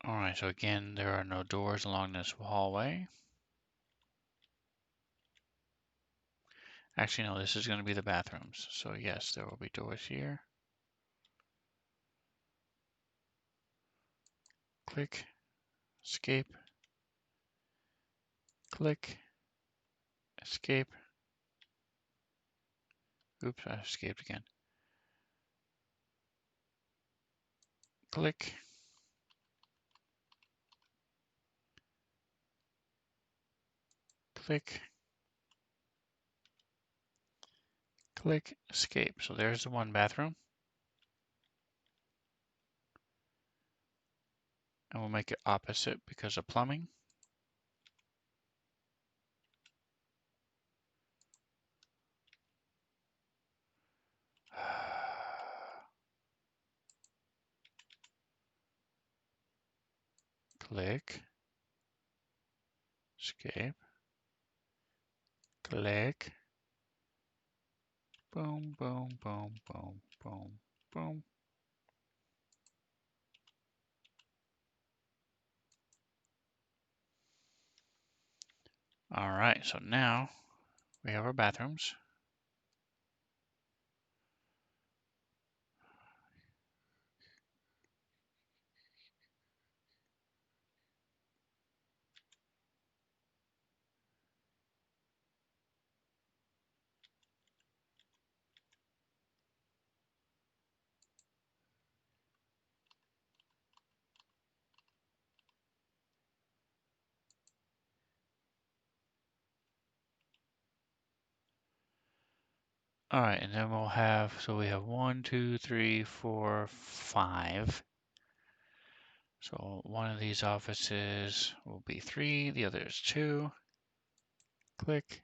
All right, so again, there are no doors along this hallway. Actually, no, this is going to be the bathrooms. So yes, there will be doors here. Click, escape, click, escape. Oops, I escaped again. Click, click, click, escape. So there's the one bathroom. And we'll make it opposite because of plumbing. Click, escape, click, boom, boom, boom, boom, boom, boom. All right, so now we have our bathrooms. All right, and then we'll have, so we have 1, 2, 3, 4, 5. So one of these offices will be 3, the other is 2. Click,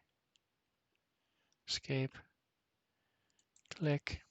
escape, click.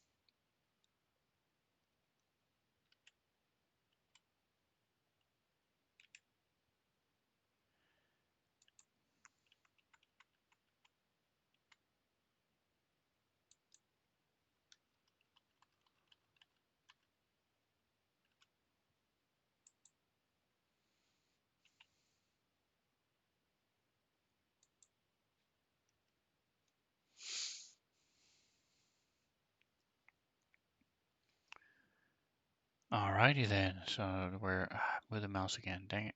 Alrighty then, so we're with the mouse again, dang it.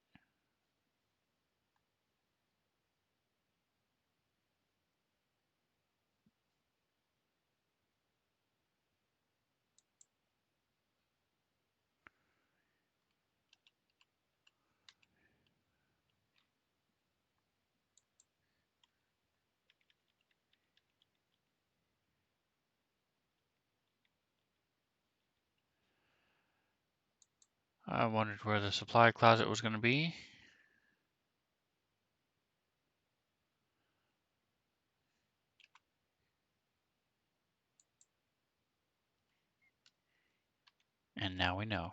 I wondered where the supply closet was going to be. And now we know.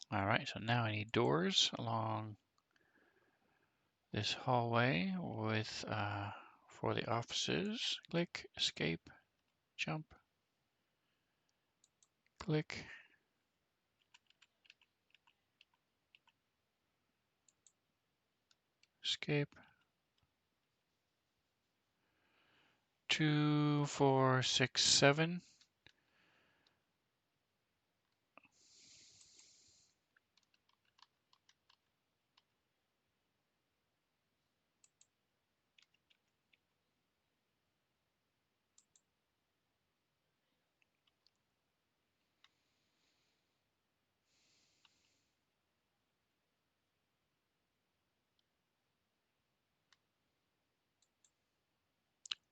Alright, so now I need doors along this hallway with for the offices. Click, escape, jump, click. Escape. 2, 4, 6, 7.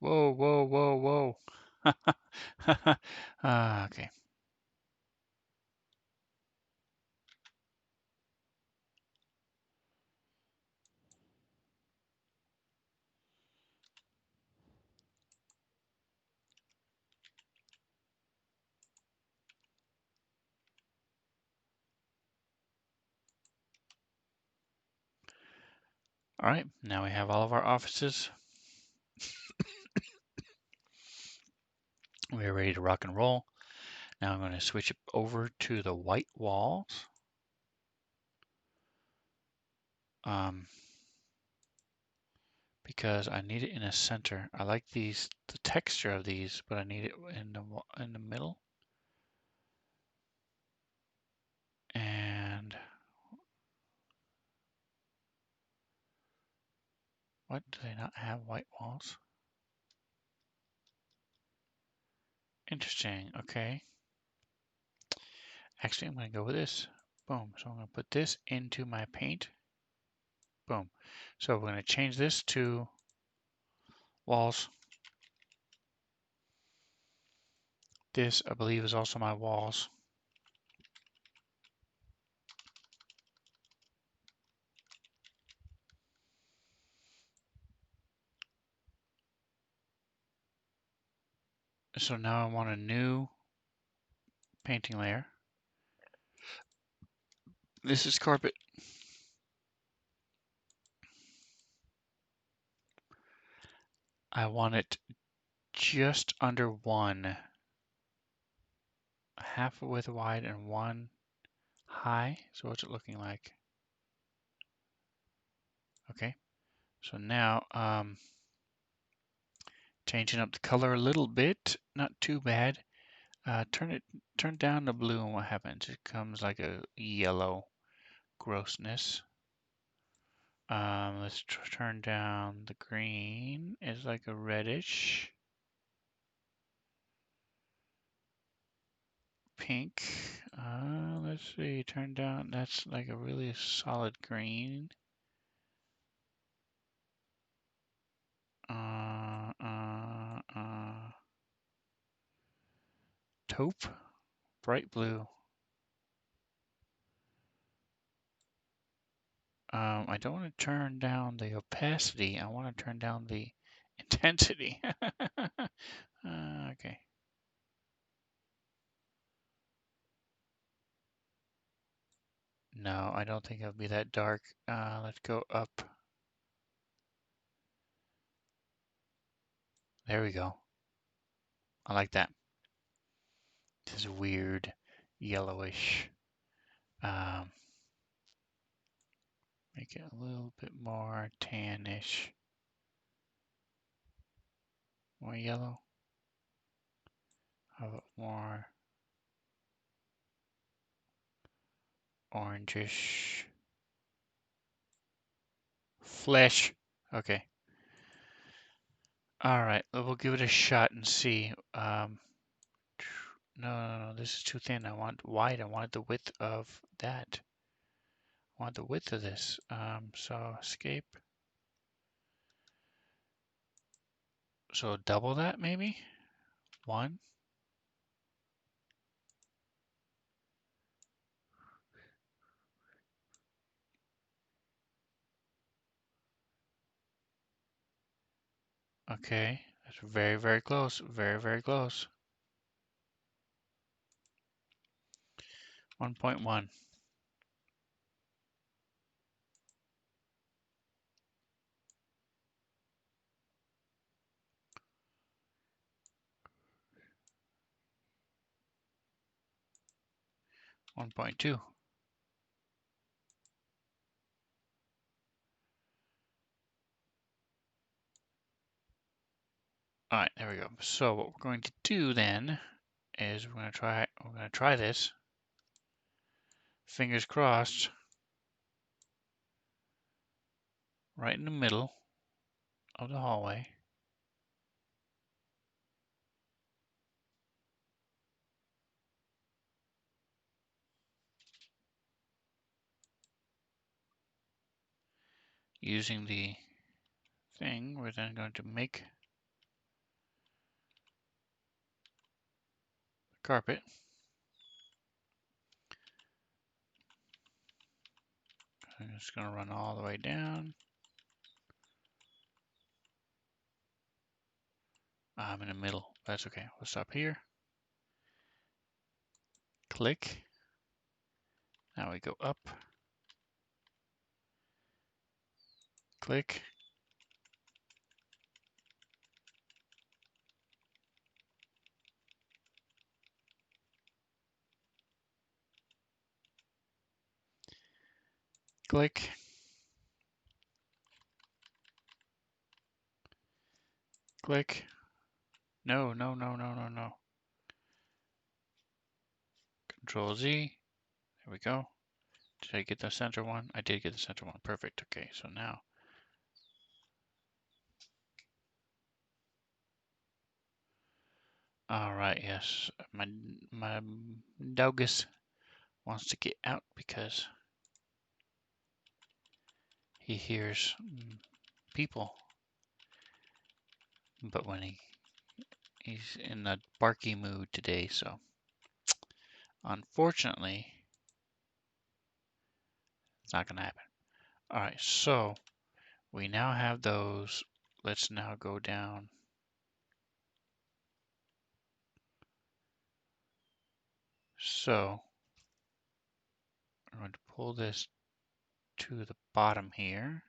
Whoa, whoa, whoa, whoa. Okay. All right, now we have all of our offices. We are ready to rock and roll. Now I'm going to switch it over to the white walls. Because I need it in a center. I like these, the texture of these, but I need it in the middle. And what, do they not have white walls? Interesting. Okay. Actually, I'm going to go with this. Boom. So I'm going to put this into my paint. Boom. So we're going to change this to walls. This, I believe, is also my walls. So now I want a new painting layer. This is carpet. I want it just under 1, half a width wide and 1 high. So what's it looking like? Okay. So now changing up the color a little bit, not too bad. Turn down the blue, and what happens? It comes like a yellow. grossness. Let's turn down the green. It's like a reddish. Pink. Let's see, turn down, that's like a really solid green. Taupe, bright blue. I don't want to turn down the opacity. I want to turn down the intensity. Okay. No, I don't think it'll be that dark. Let's go up. There we go. I like that. This is weird yellowish. Um, make it a little bit more tannish. More yellow. How about more orangish? Flesh. Okay. All right. We'll give it a shot and see. No. This is too thin. I want wide. I want the width of that. I want the width of this. So escape. So double that maybe? 1. Okay. That's very, very close. Very, very close. 1.1. One point two. All right, there we go. So what we're going to do then is we're going to try this. Fingers crossed. Right in the middle of the hallway. Using the thing, we're then going to make the carpet. I'm just going to run all the way down. I'm in the middle. That's okay. We'll stop here. Click. Now we go up. Click. Click. Click. No. Control Z. There we go. Did I get the center one? I did get the center one. Perfect. Okay, so now. All right, yes. My Daugus wants to get out because he hears people. But when he's in a barky mood today, so unfortunately, it's not going to happen. All right, so we now have those. Let's now go down. So I'm going to pull this to the bottom here.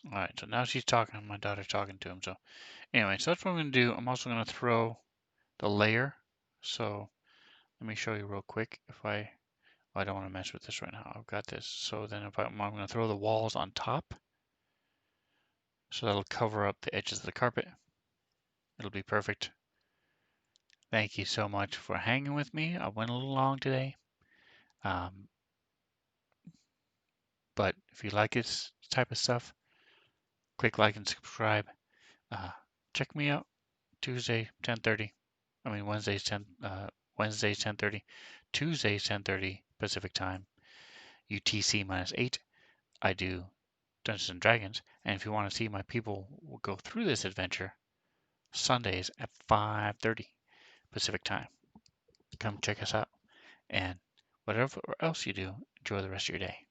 All right, so now she's talking. My daughter's talking to him. So anyway, so that's what I'm going to do. I'm also going to throw the layer. So let me show you real quick. I don't want to mess with this right now. I've got this. So then I'm going to throw the walls on top. So that'll cover up the edges of the carpet. It'll be perfect. Thank you so much for hanging with me. I went a little long today. Um, but if you like this type of stuff, click like and subscribe. Check me out Tuesday 10:30. I mean Wednesdays 10:30, Tuesdays 10:30 Pacific time, UTC -8. I do Dungeons and Dragons, and if you want to see my people go through this adventure, Sundays at 5:30 Pacific time. Come check us out, and whatever else you do, enjoy the rest of your day.